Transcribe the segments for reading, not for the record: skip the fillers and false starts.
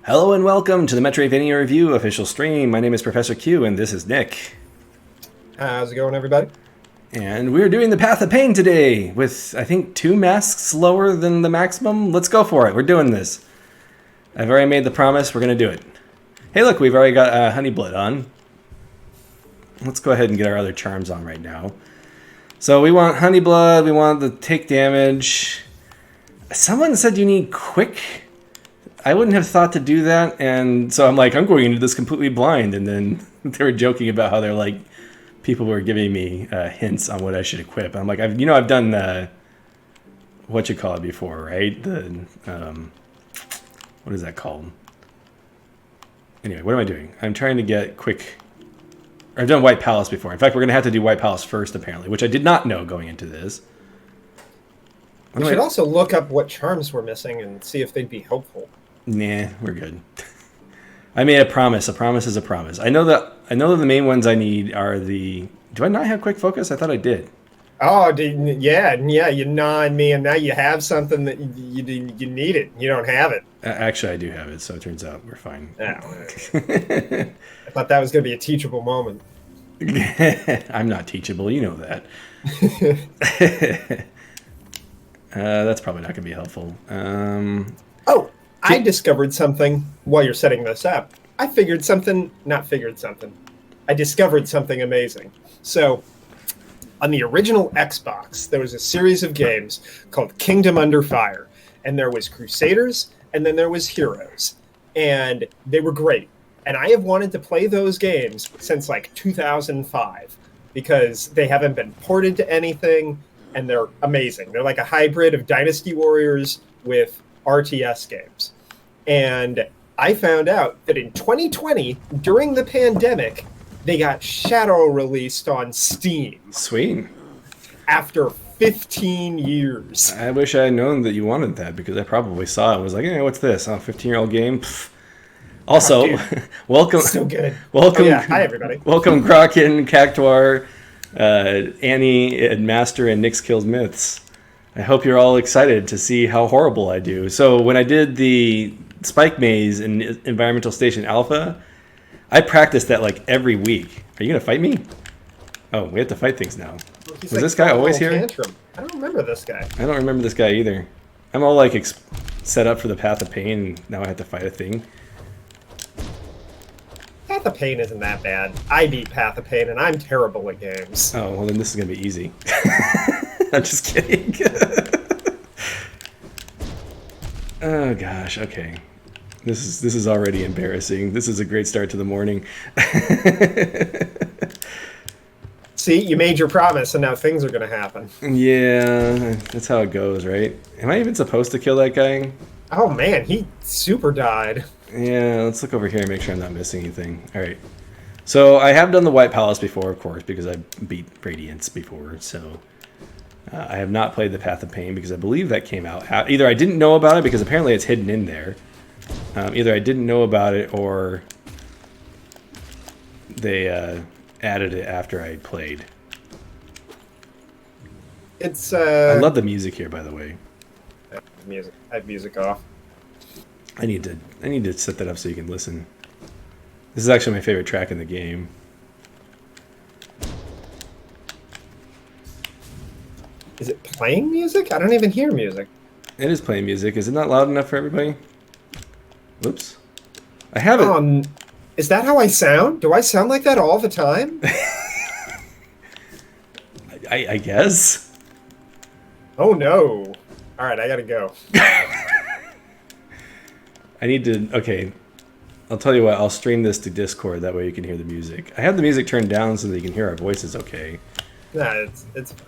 Hello and welcome to the Metroidvania Review official stream. My name is Professor Q and this is Nick. How's it going, everybody? And we're doing the Path of Pain today with, I think, 2 masks lower than the maximum. Let's go for it. We're doing this. I've already made the promise. We're going to do it. Hey, look, we've already got Honey Blood on. Let's go ahead and get our other charms on right now. So we want Honey Blood. We want the take damage. Someone said you need quick. I wouldn't have thought to do that, and so I'm like, I'm going into this completely blind, and then they were joking about how they're like, people were giving me hints on what I should equip. I'm like, I've done what you call it before, right? What is that called? Anyway, what am I doing? I'm trying to get quick. I've done White Palace before. In fact, we're going to have to do White Palace first, apparently, which I did not know going into this. We should also look up what charms we're missing and see if they'd be helpful. Nah, we're good. I made a promise. A promise is a promise. I know that the main ones I need are the... Do I not have quick focus? I thought I did. Oh, yeah, you nod me, and now you have something that you need it. You don't have it. Actually, I do have it, so it turns out we're fine. Oh, I thought that was going to be a teachable moment. I'm not teachable, you know that. That's probably not going to be helpful. I discovered something while you're setting this up. I discovered something amazing. So, on the original Xbox, there was a series of games called Kingdom Under Fire. And there was Crusaders, and then there was Heroes. And they were great. And I have wanted to play those games since like 2005 because they haven't been ported to anything, and they're amazing. They're like a hybrid of Dynasty Warriors with RTS games. And I found out that in 2020, during the pandemic, they got shadow released on Steam. Sweet. After 15 years. I wish I had known that you wanted that, because I probably saw it and was like, hey, what's this? Oh, 15-year-old game? Pfft. Also, welcome. So good. Welcome. Oh, yeah. Hi, everybody. Welcome, Kraken, Cactuar, Annie, and Master, and Nick's Kills Myths. I hope you're all excited to see how horrible I do. So when I did the Spike Maze in Environmental Station Alpha, I practiced that like every week. Are you going to fight me? Oh, we have to fight things now. Was like this guy always here? Tantrum. I don't remember this guy. I don't remember this guy either. I'm all like set up for the Path of Pain, and now I have to fight a thing. Path of Pain isn't that bad. I beat Path of Pain, and I'm terrible at games. Oh, well then this is going to be easy. I'm just kidding. Oh gosh, okay. This is already embarrassing. This is a great start to the morning. See, you made your promise, and now things are going to happen. Yeah, that's how it goes, right? Am I even supposed to kill that guy? Oh man, he super died. Yeah, let's look over here and make sure I'm not missing anything. All right. So I have done the White Palace before, of course, because I beat Radiance before. So I have not played the Path of Pain because I believe that came out. Either I didn't know about it because apparently it's hidden in there. Either I didn't know about it or they added it after I played. It's I love the music here, by the way. I have music off. I need to set that up so you can listen. This is actually my favorite track in the game. Is it playing music? I don't even hear music. It is playing music. Is it not loud enough for everybody? Whoops. I have it. Is that how I sound? Do I sound like that all the time? I guess. Oh no. All right, I gotta go. I need to... Okay. I'll tell you what. I'll stream this to Discord. That way you can hear the music. I have the music turned down so that you can hear our voices okay. Nah, it's fine.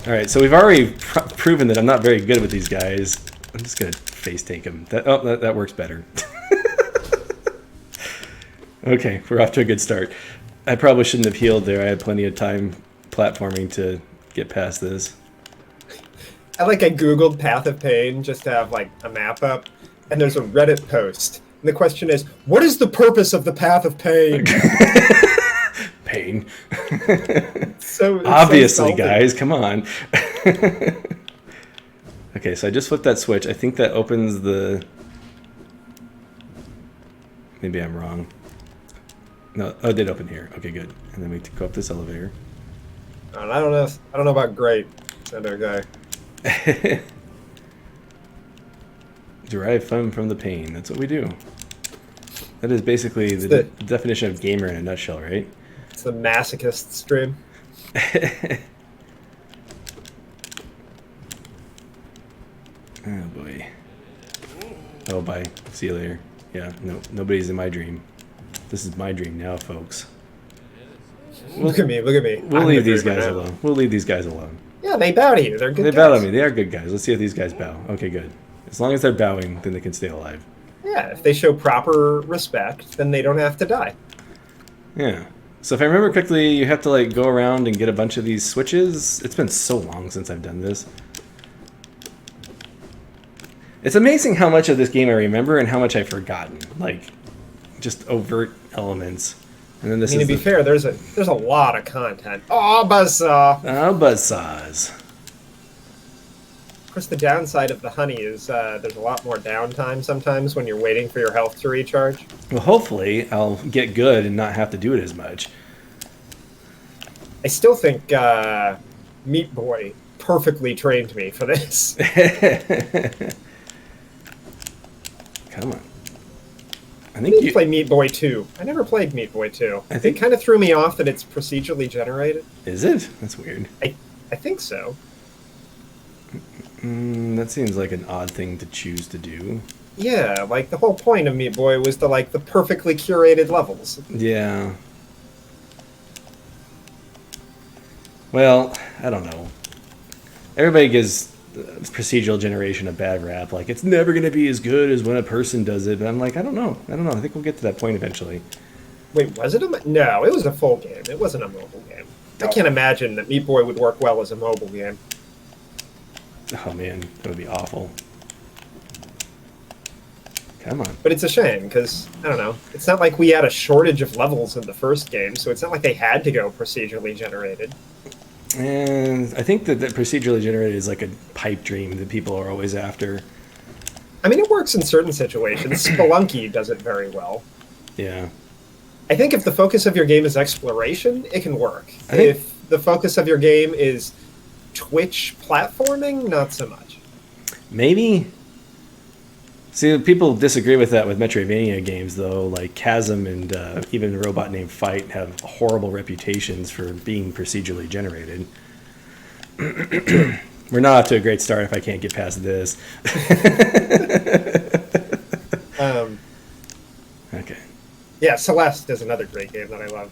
Alright, so we've already proven that I'm not very good with these guys. I'm just going to face tank them. That works better. Okay, we're off to a good start. I probably shouldn't have healed there. I had plenty of time platforming to get past this. I googled Path of Pain just to have like a map up, and there's a Reddit post. And the question is, what is the purpose of the Path of Pain? Pain. So obviously, so guys, come on. Okay, so I just flipped that switch. I think that opens the maybe I'm wrong. No, oh, it did open here. Okay, good. And then we go up this elevator. I don't know. I don't know about great. That other guy. Derive fun from the pain. That's what we do. That is basically the definition of gamer in a nutshell, right? It's the masochist stream. Oh boy. Oh, bye. See you later. Yeah, no, nobody's in my dream. This is my dream now, folks. Look at me, look at me. We'll leave these guys alone. We'll leave these guys alone. Yeah, they bow to you. They're good guys. They bow to me. They are good guys. Let's see if these guys bow. Okay, good. As long as they're bowing, then they can stay alive. Yeah, if they show proper respect, then they don't have to die. Yeah. So if I remember correctly, you have to like go around and get a bunch of these switches. It's been so long since I've done this. It's amazing how much of this game I remember and how much I've forgotten. Like, just overt elements. And then this I mean, to be fair, there's a lot of content. Oh, buzzsaw! Oh, buzzsaws. Of course, the downside of the honey is there's a lot more downtime sometimes when you're waiting for your health to recharge. Well, hopefully I'll get good and not have to do it as much. I still think Meat Boy perfectly trained me for this. Come on. I think you play Meat Boy 2. I never played Meat Boy 2. It kind of threw me off that it's procedurally generated. Is it? That's weird. I think so. That seems like an odd thing to choose to do. Yeah, like the whole point of Meat Boy was the perfectly curated levels. Yeah. Well, I don't know. Everybody gives procedural generation a bad rap. Like, it's never going to be as good as when a person does it. But I'm like, I don't know. I think we'll get to that point eventually. Wait, was it no, it was a full game. It wasn't a mobile game. I can't imagine that Meat Boy would work well as a mobile game. Oh, man. That would be awful. Come on. But it's a shame, because, I don't know, it's not like we had a shortage of levels in the first game, so it's not like they had to go procedurally generated. And I think that procedurally generated is like a pipe dream that people are always after. I mean, it works in certain situations. Spelunky does it very well. Yeah. I think if the focus of your game is exploration, it can work. If the focus of your game is Twitch platforming, not so much. Maybe. See, people disagree with that with Metroidvania games, though. Like Chasm and even Robot Named Fight have horrible reputations for being procedurally generated. We're not off to a great start if I can't get past this. Okay. Yeah, Celeste is another great game that I love.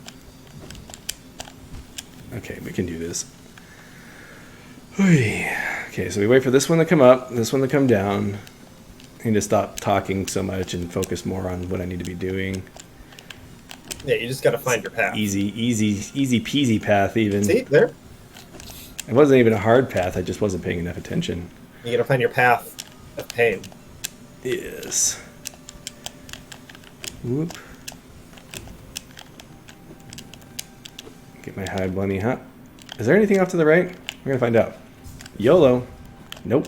Okay, we can do this. Okay, so we wait for this one to come up, this one to come down. I need to stop talking so much and focus more on what I need to be doing. Yeah, you just got to find your path. Easy peasy path even. See, there? It wasn't even a hard path, I just wasn't paying enough attention. You got to find your path of pain. Yes. Whoop. Get my high bunny hat. Is there anything off to the right? We're going to find out. YOLO. Nope.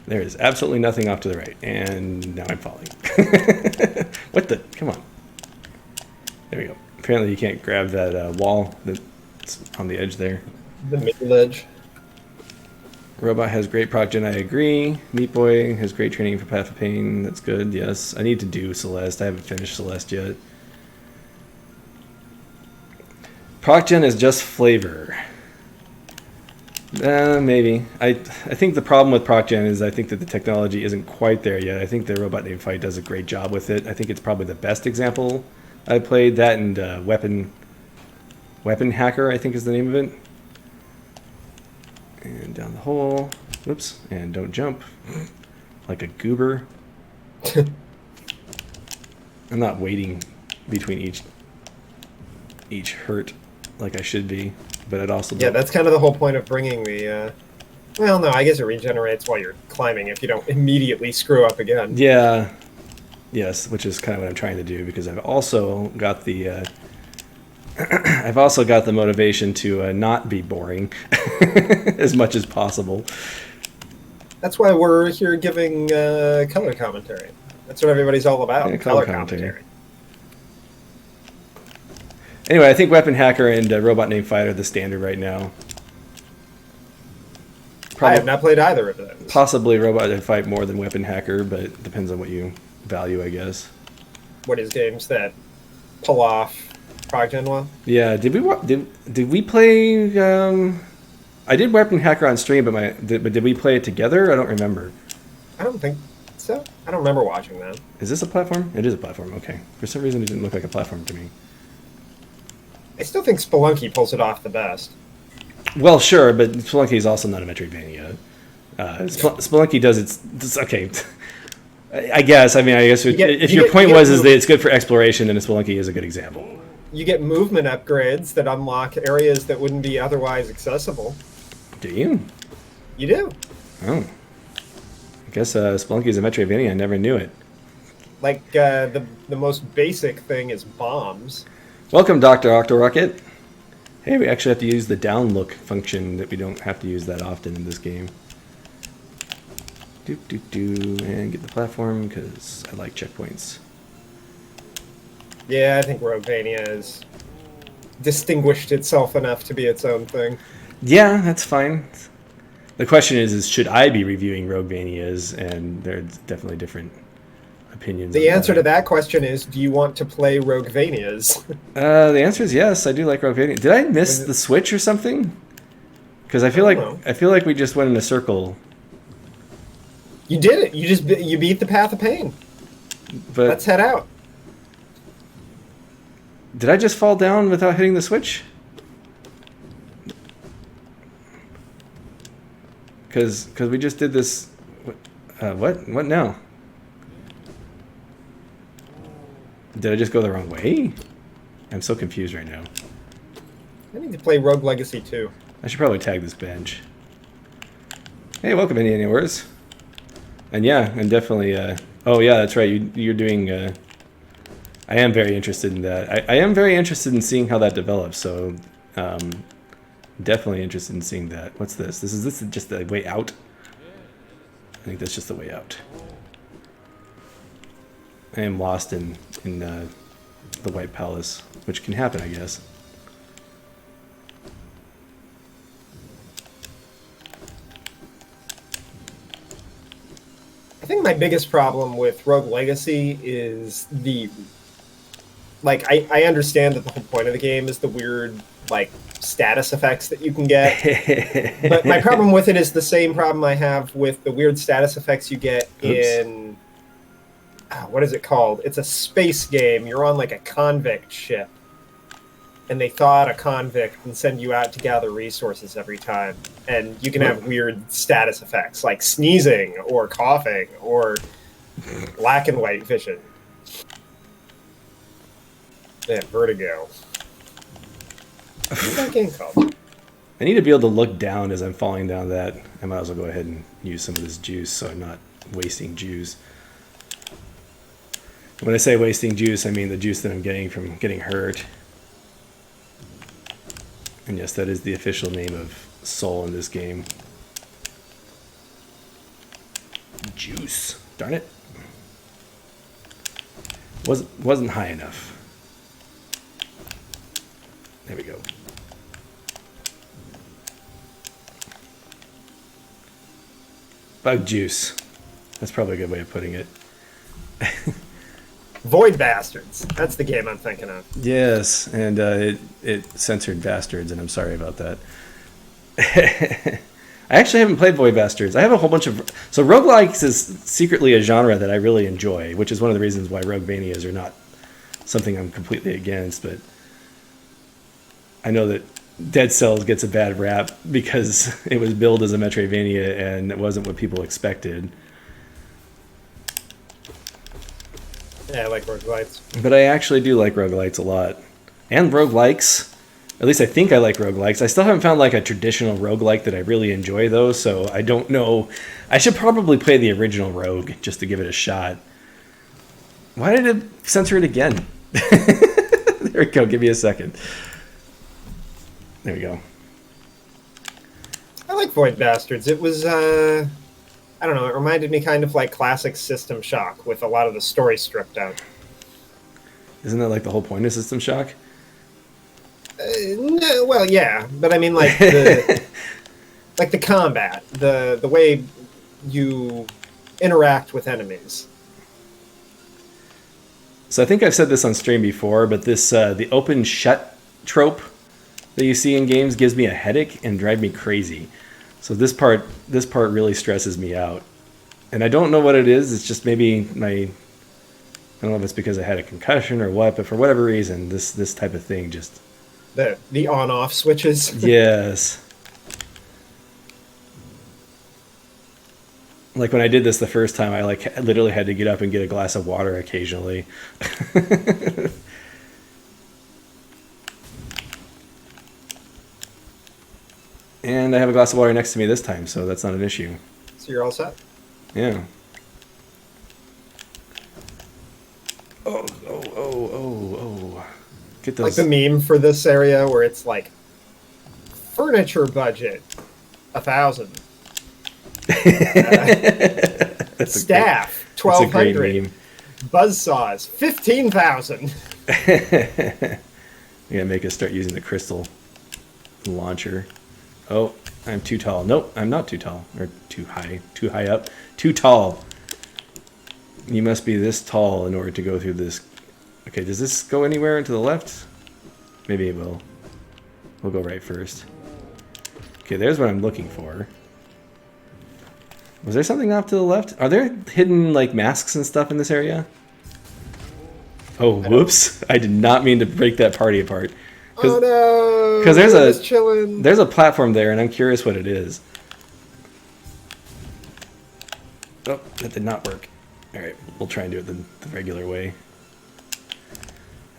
There is absolutely nothing off to the right. And now I'm falling. What the? Come on. There we go. Apparently you can't grab that wall that's on the edge there. The middle edge. Robot has great proc-gen, I agree. Meat Boy has great training for Path of Pain. That's good, yes. I need to do Celeste. I haven't finished Celeste yet. Proc-gen is just flavor. Maybe. I think the problem with proc-gen is I think that the technology isn't quite there yet. I think the Robot Named Fight does a great job with it. I think it's probably the best example I played. That and Weapon Hacker, I think is the name of it. And down the hole. Whoops. And don't jump. Like a goober. I'm not waiting between each hurt like I should be. But it also yeah, that's kind of the whole point of bringing the well, no, I guess it regenerates while you're climbing if you don't immediately screw up again. Yeah. Yes, which is kind of what I'm trying to do because I've also got the I've also got the motivation to not be boring as much as possible. That's why we're here giving color commentary. That's what everybody's all about. Yeah, color commentary. Anyway, I think Weapon Hacker and Robot Named Fight are the standard right now. I have not played either of those. Possibly Robot Named Fight more than Weapon Hacker, but it depends on what you value, I guess. What is games that pull off Prog Gen well? Yeah, did we play? I did Weapon Hacker on stream, but did we play it together? I don't remember. I don't think so. I don't remember watching that. Is this a platform? It is a platform. Okay. For some reason, it didn't look like a platform to me. I still think Spelunky pulls it off the best. Well, sure, but Spelunky is also not a Metroidvania. Spelunky does it's okay. I guess. I mean, I guess if your point is that it's good for exploration, then Spelunky is a good example. You get movement upgrades that unlock areas that wouldn't be otherwise accessible. Do you? You do. Oh. I guess Spelunky is a Metroidvania. I never knew it. Like, the most basic thing is bombs. Welcome, Dr. Octorocket. Hey, we actually have to use the down look function that we don't have to use that often in this game. And get the platform because I like checkpoints. Yeah, I think Roguevania has distinguished itself enough to be its own thing. Yeah, that's fine. The question is should I be reviewing Roguevanias? And there's definitely different opinions. The answer to that question is, do you want to play Roguevanias? The answer is yes. I do like Roguevania. Did I miss the switch or something? Because I feel like we just went in a circle. You did it. You beat the Path of Pain. But let's head out. Did I just fall down without hitting the switch? Because we just did this. What now? Did I just go the wrong way? I'm so confused right now. I need to play Rogue Legacy 2. I should probably tag this bench. Hey, welcome, Indiana Wars. And yeah, and definitely. Oh yeah, that's right. You're doing. I am very interested in that. I am very interested in seeing how that develops. So, definitely interested in seeing that. What's this? This is just the way out. I think that's just the way out. I am lost in the White Palace, which can happen, I guess. I think my biggest problem with Rogue Legacy is I understand that the whole point of the game is the weird, status effects that you can get. But my problem with it is the same problem I have with the weird status effects you get in... what is it called? It's a space game. You're on, a convict ship. And they thaw out a convict and send you out to gather resources every time. And you can have weird status effects, like sneezing or coughing or black and white vision. Yeah, vertigo. What's that game called? I need to be able to look down as I'm falling down that. I might as well go ahead and use some of this juice so I'm not wasting juice. When I say wasting juice, I mean the juice that I'm getting from getting hurt. And yes, that is the official name of soul in this game. Juice. Darn it. Wasn't high enough. There we go. Bug juice. That's probably a good way of putting it. Void Bastards. That's the game I'm thinking of. Yes, and it censored Bastards, and I'm sorry about that. I actually haven't played Void Bastards. I have a whole bunch of... So roguelikes is secretly a genre that I really enjoy, which is one of the reasons why Roguevanias are not something I'm completely against, but I know that Dead Cells gets a bad rap because it was billed as a Metroidvania and it wasn't what people expected. Yeah, I like roguelites. But I actually do like roguelites a lot. And roguelikes. At least I think I like roguelikes. I still haven't found a traditional roguelike that I really enjoy though, so I don't know. I should probably play the original Rogue just to give it a shot. Why did it censor it again? There we go, give me a second. There we go. I like Void Bastards. It was, I don't know, it reminded me kind of like classic System Shock with a lot of the story stripped out. Isn't that like the whole point of System Shock? No, well, yeah, but I mean, like the combat, the way you interact with enemies. So I think I've said this on stream before, but this the open shut trope that you see in games gives me a headache and drive me crazy. So this part really stresses me out. And I don't know what it is. It's just maybe I don't know if it's because I had a concussion or what, but for whatever reason, this type of thing just The on-off switches. yes. Like when I did this the first time, I like literally had to get up and get a glass of water occasionally. And I have a glass of water next to me this time, so that's not an issue. So you're all set. Yeah. Oh. Get Like those. the meme for this area where it's like furniture budget 1,000. That's Staff a great 1,200. meme. Buzzsaws 15,000. You gotta make us start using the crystal launcher. Oh, I'm too tall. Nope, I'm not too tall. Or too high. Too high up. Too tall. You must be this tall in order to go through this. Okay, does this go anywhere to the left? Maybe it will. We'll go right first. Okay, there's what I'm looking for. Was there something off to the left? Are there hidden, like, masks and stuff in this area? Oh, whoops. I did not mean to break that party apart. Oh no! Because chilling. there's a platform there, and I'm curious what it is. Oh, that did not work. Alright, we'll try and do it the regular way.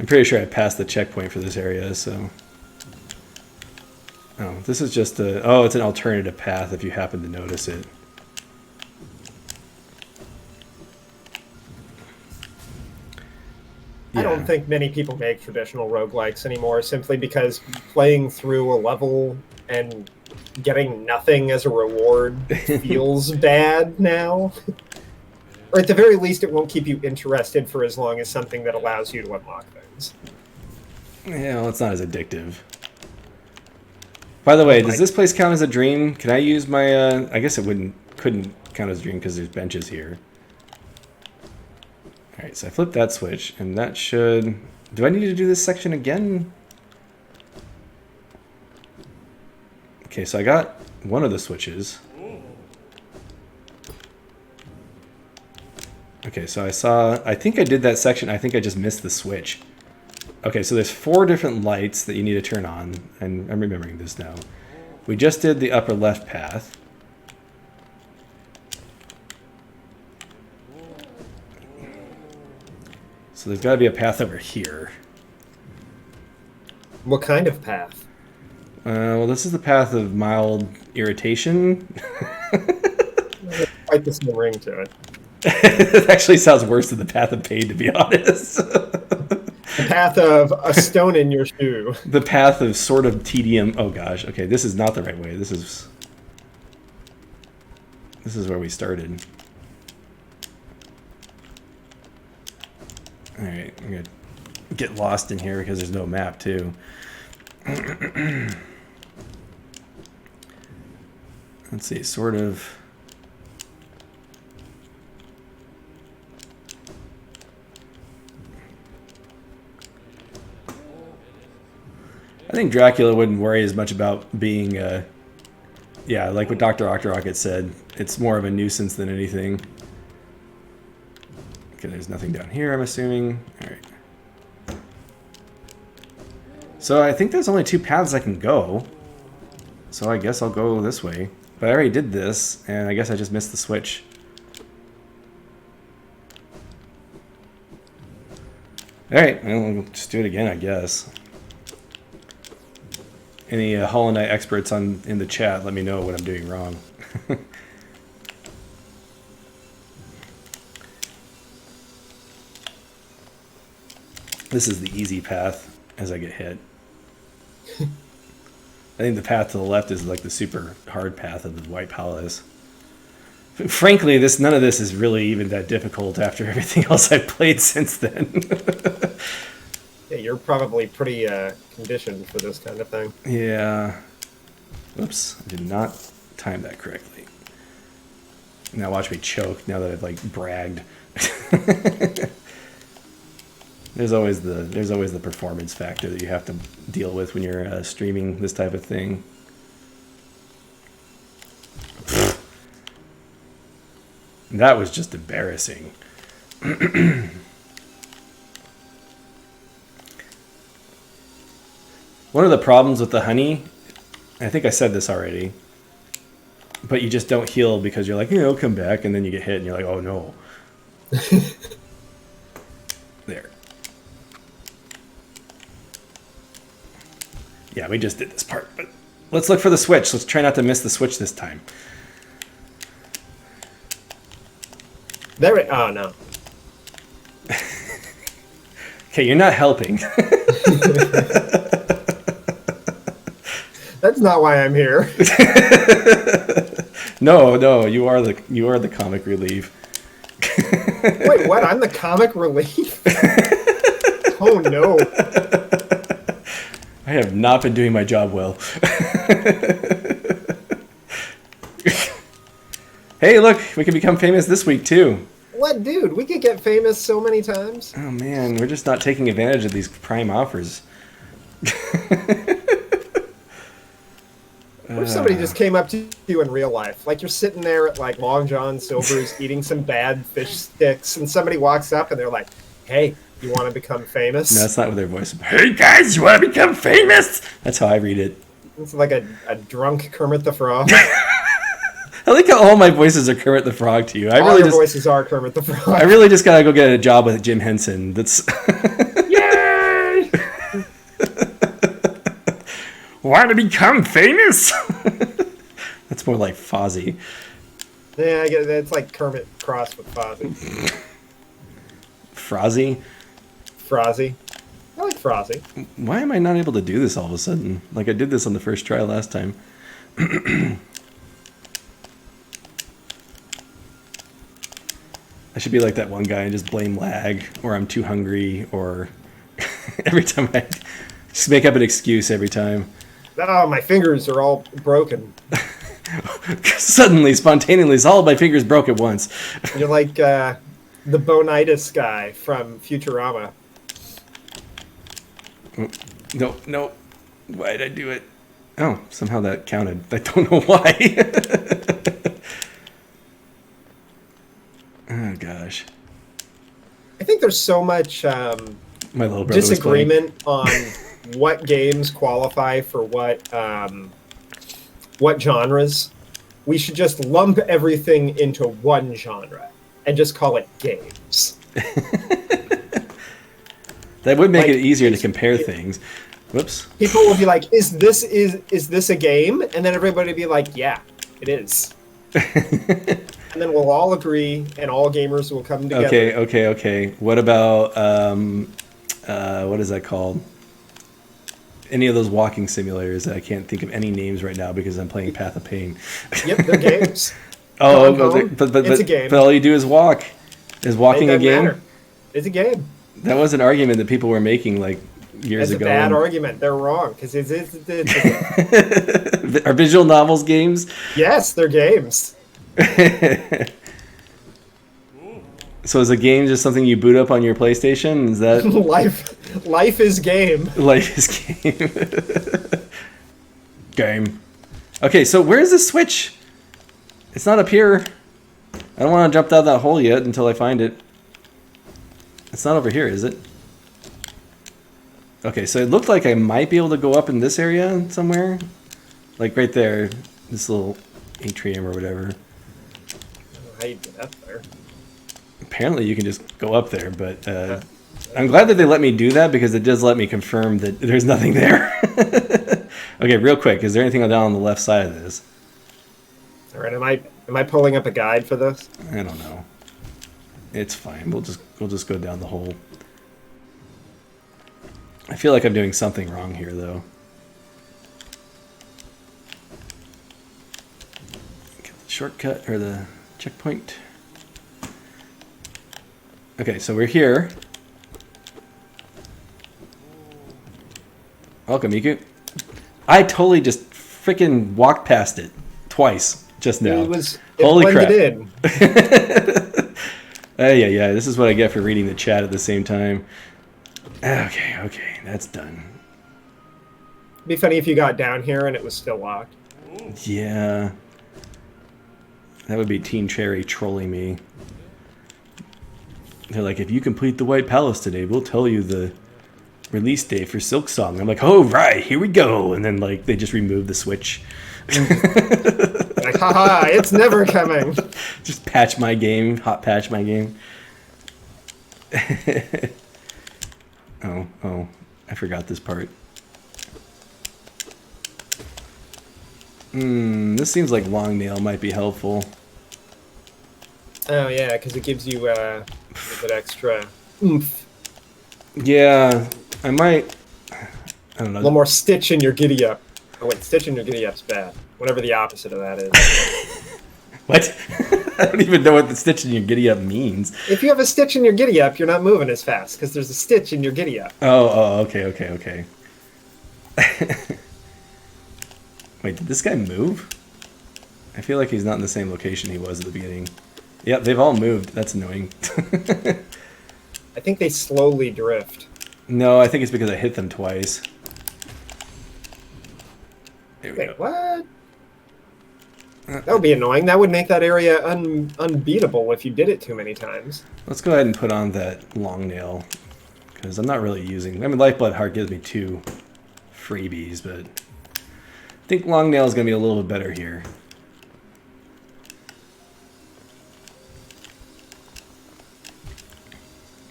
I'm pretty sure I passed the checkpoint for this area, so... Oh, this is just a... Oh, it's an alternative path if you happen to notice it. I don't think many people make traditional roguelikes anymore simply because playing through a level and getting nothing as a reward feels bad now. Or at the very least, it won't keep you interested for as long as something that allows you to unlock things. Yeah, well, it's not as addictive. By the way, does this place count as a dream? Can I use my... I guess it couldn't count as a dream because there's benches here. Alright, so I flipped that switch, and that should... Do I need to do this section again? Okay, so I got one of the switches. Okay, so I think I did that section. I think I just missed the switch. Okay, so there's 4 different lights that you need to turn on, and I'm remembering this now. We just did the upper left path. So there's got to be a path over here. What kind of path? Well, this is the path of mild irritation. Quite the same ring to it. It actually sounds worse than the path of pain, to be honest. The path of a stone in your shoe. The path of sort of tedium. Oh gosh. Okay, this is not the right way. This is where we started. All right, I'm gonna get lost in here because there's no map too. Let's see, sort of. I think Dracula wouldn't worry as much about being, yeah, like what Dr. Octorocket said. It's more of a nuisance than anything. Okay, there's nothing down here, I'm assuming. All right. So I think there's only 2 paths I can go. So I guess I'll go this way. But I already did this, and I guess I just missed the switch. All right, well, we'll just do it again, I guess. Any Hollow Knight experts in the chat, let me know what I'm doing wrong. This is the easy path as I get hit. I think the path to the left is like the super hard path of the White Palace. Frankly, none of this is really even that difficult after everything else I've played since then. Yeah, you're probably pretty conditioned for this kind of thing. Yeah. Oops, I did not time that correctly. Now watch me choke now that I've like bragged. There's always the performance factor that you have to deal with when you're streaming this type of thing. That was just embarrassing. One of the problems with the honey, I think I said this already, but you just don't heal because you're like, yeah, I'll come back, and then you get hit and you're like, oh no. There. Yeah, we just did this part, but let's look for the switch. Let's try not to miss the switch this time. There it. Oh no. Okay, you're not helping. That's not why I'm here. No, you are the comic relief. Wait, what? I'm the comic relief? Oh no. I have not been doing my job well. Hey, look, we can become famous this week too. What, dude? We could get famous so many times. Oh man, we're just not taking advantage of these prime offers. What if somebody just came up to you in real life? Like you're sitting there at like Long John Silver's eating some bad fish sticks, and somebody walks up and they're like, "Hey, you want to become famous?" No, that's not with their voice. Hey guys, you want to become famous? That's how I read it. It's like a drunk Kermit the Frog. I like how all my voices are Kermit the Frog to you. All your voices are Kermit the Frog. I really just gotta go get a job with Jim Henson. That's Yay! Want to become famous? That's more like Fozzie. Yeah, I get it. It's like Kermit crossed with Fozzie. Frozzie? Frozzie. I like Frozzie. Why am I not able to do this all of a sudden? Like I did this on the first try last time. I should be like that one guy and just blame lag, or I'm too hungry, or every time I just make up an excuse every time. Oh, my fingers are all broken. Suddenly, spontaneously, all of my fingers broke at once. You're like the bonitis guy from Futurama. No. Why did I do it? Oh, somehow that counted. I don't know why. Oh, gosh. I think there's so much My little brother disagreement on what games qualify for what genres. We should just lump everything into one genre and just call it games. That would make it easier to compare things. Whoops. People will be like, is this a game? And then everybody will be like, yeah, it is. And then we'll all agree, and all gamers will come together. Okay. What about, what is that called? Any of those walking simulators that I can't think of any names right now because I'm playing Path of Pain. Yep, they're games. But it's a game. But all you do is walk. Is walking a game? Matter. It's a game. That was an argument that people were making like years ago. It's a bad argument. They're wrong because it's Are visual novels games? Yes, they're games. So is a game just something you boot up on your PlayStation? Is that life is game. Life is game. Game. Okay, so where's the switch? It's not up here. I don't want to jump out of that hole yet until I find it. It's not over here, is it? Okay, so it looked like I might be able to go up in this area somewhere. Like right there. This little atrium or whatever. How you get up there? Apparently you can just go up there, but I'm glad that they let me do that because it does let me confirm that there's nothing there. Okay, real quick, is there anything down on the left side of this? All right, am I pulling up a guide for this? I don't know. It's fine. We'll just go down the hole. I feel like I'm doing something wrong here, though. Get the shortcut or the checkpoint. Okay, so we're here. Welcome, Miku. I totally just freaking walked past it twice just now. It Holy crap. blended in. Yeah. This is what I get for reading the chat at the same time. Okay. That's done. It'd be funny if you got down here and it was still locked. Yeah. That would be Teen Cherry trolling me. They're like, if you complete the White Palace today, we'll tell you the release date for Silk Song. I'm like, oh, right, here we go. And then, like, they just remove the Switch. Like, haha, it's never coming. Just patch my game, hot patch my game. Oh, I forgot this part. This seems like long nail might be helpful. Oh, yeah, because it gives you a bit extra oomph. Yeah, I might. I don't know. A little more stitch in your giddy up. Oh, wait, stitch in your giddy up's bad. Whatever the opposite of that is. What? I don't even know what the stitch in your giddy up means. If you have a stitch in your giddy up, you're not moving as fast because there's a stitch in your giddy up. Oh, okay. Wait, did this guy move? I feel like he's not in the same location he was at the beginning. Yep, they've all moved. That's annoying. I think they slowly drift. No, I think it's because I hit them twice. There we go. Wait, what? That would be annoying. That would make that area unbeatable if you did it too many times. Let's go ahead and put on that long nail. Because I'm not really using... I mean, Lifeblood Heart gives me 2 freebies, but... I think long nail is going to be a little bit better here.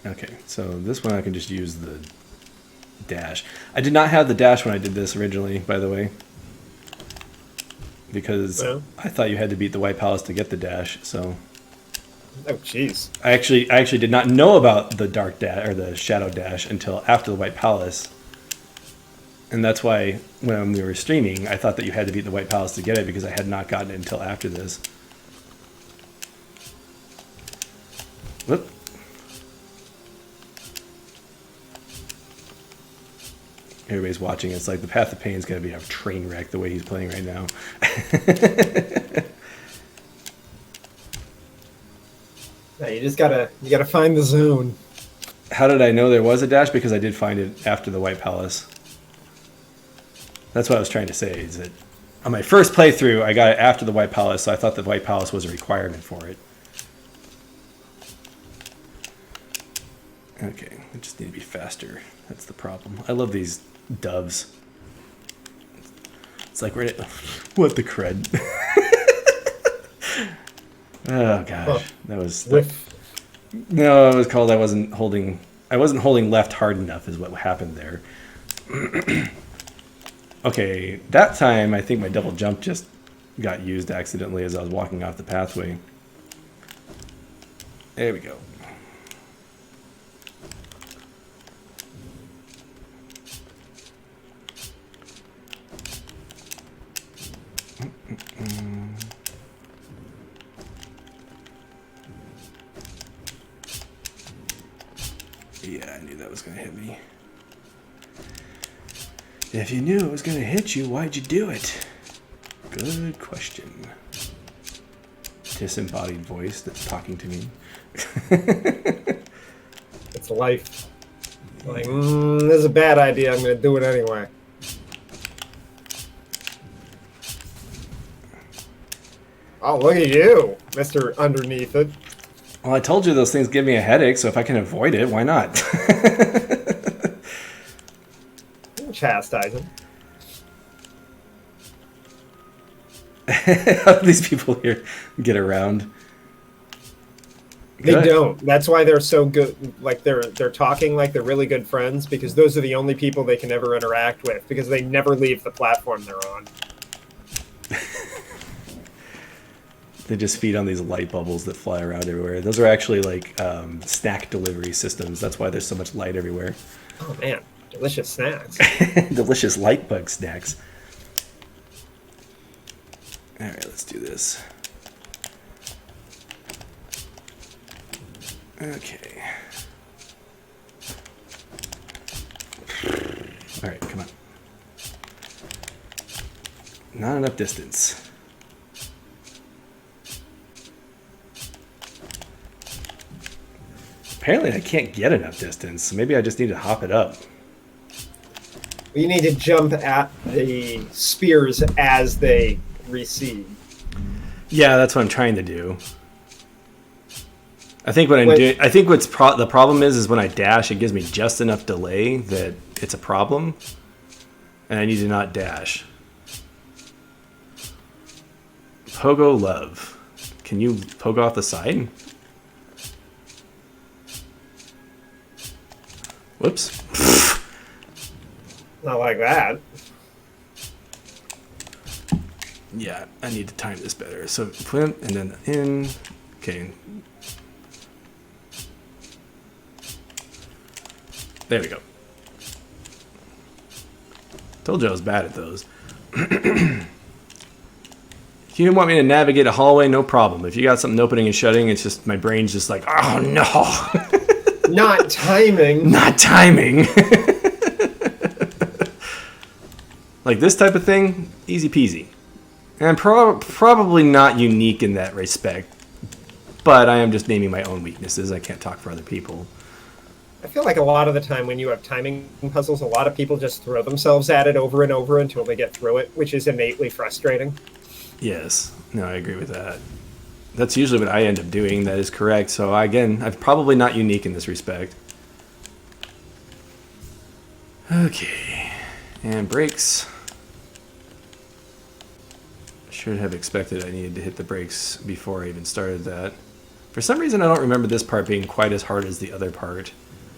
Okay, so this one I can just use the dash. I did not have the dash when I did this originally, by the way. Because I thought you had to beat the White Palace to get the dash, so... Oh, jeez. I actually did not know about the dark dash, or the shadow dash, until after the White Palace. And that's why, when we were streaming, I thought that you had to beat the White Palace to get it, because I had not gotten it until after this. Whoop. Everybody's watching. It's like the Path of Pain is going to be a train wreck the way he's playing right now. Yeah, you gotta find the zone. How did I know there was a dash? Because I did find it after the White Palace. That's what I was trying to say. Is that on my first playthrough, I got it after the White Palace, so I thought the White Palace was a requirement for it. Okay, I just need to be faster. That's the problem. I love these doves. It's like, what the cred? Oh gosh, that was... No, it was called I wasn't holding left hard enough is what happened there. Okay, that time I think my double jump just got used accidentally as I was walking off the pathway. There we go. Yeah, I knew that was going to hit me. If you knew it was going to hit you, why'd you do it? Good question. Disembodied voice that's talking to me. It's life. Like, this is a bad idea. I'm going to do it anyway. Oh, look at you, Mr. Underneath It. Well, I told you those things give me a headache, so if I can avoid it, why not? Chastise him. How do these people here get around? They don't. That's why they're so good. Like they're talking like they're really good friends because those are the only people they can ever interact with because they never leave the platform they're on. They just feed on these light bubbles that fly around everywhere. Those are actually like snack delivery systems. That's why there's so much light everywhere. Oh man, delicious snacks. Delicious light bug snacks. All right, let's do this. Okay. All right, come on. Not enough distance. Apparently I can't get enough distance, so maybe I just need to hop it up. You need to jump at the spears as they recede. Yeah, that's what I'm trying to do. I think what I'm doing. I think the problem is when I dash, it gives me just enough delay that it's a problem, and I need to not dash. Pogo love. Can you pogo off the side? Whoops. Not like that. Yeah, I need to time this better. So flip and then in. Okay. There we go. Told you I was bad at those. If you want me to navigate a hallway, no problem. If you got something opening and shutting, it's just my brain's just like, oh no. Not timing. Not timing. Like this type of thing, easy peasy. And I'm probably not unique in that respect, but I am just naming my own weaknesses. I can't talk for other people. I feel like a lot of the time when you have timing puzzles, a lot of people just throw themselves at it over and over until they get through it, which is innately frustrating. Yes. No, I agree with that. That's usually what I end up doing. That is correct. So again, I'm probably not unique in this respect. Okay. And brakes. Should have expected I needed to hit the brakes before I even started that. For some reason, I don't remember this part being quite as hard as the other part.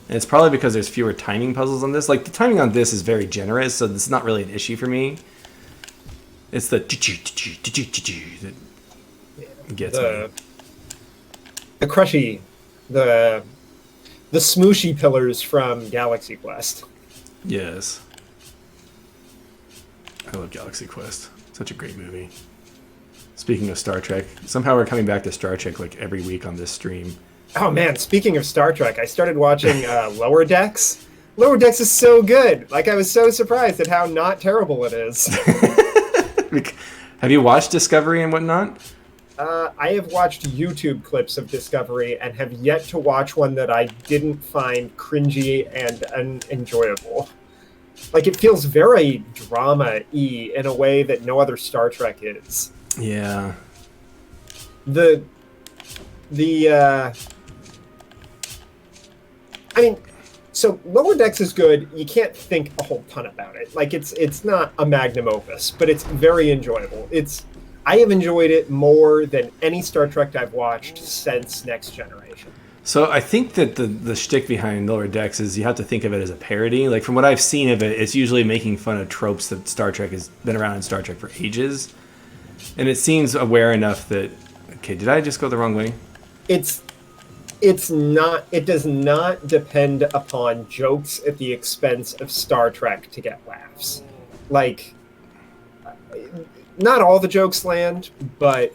And it's probably because there's fewer timing puzzles on this. Like, the timing on this is very generous, so it's not really an issue for me. It's the that gets me. The crushy, the smooshy pillars from Galaxy Quest. Yes. I love Galaxy Quest. Such a great movie. Speaking of Star Trek, somehow we're coming back to Star Trek like every week on this stream. Oh man, speaking of Star Trek, I started watching Lower Decks. Lower Decks is so good. Like, I was so surprised at how not terrible it is. Have you watched Discovery and whatnot? I have watched YouTube clips of Discovery and have yet to watch one that I didn't find cringy and unenjoyable. Like, it feels very drama-y in a way that no other Star Trek is. Yeah. I mean, so Lower Decks is good. You can't think a whole ton about it. Like, it's not a magnum opus, but it's very enjoyable. I have enjoyed it more than any Star Trek I've watched since Next Generation. So I think that the shtick behind Lower Decks is you have to think of it as a parody. Like, from what I've seen of it, it's usually making fun of tropes that Star Trek has been around in Star Trek for ages. And it seems aware enough that... Okay, did I just go the wrong way? It does not depend upon jokes at the expense of Star Trek to get laughs. Like, not all the jokes land, but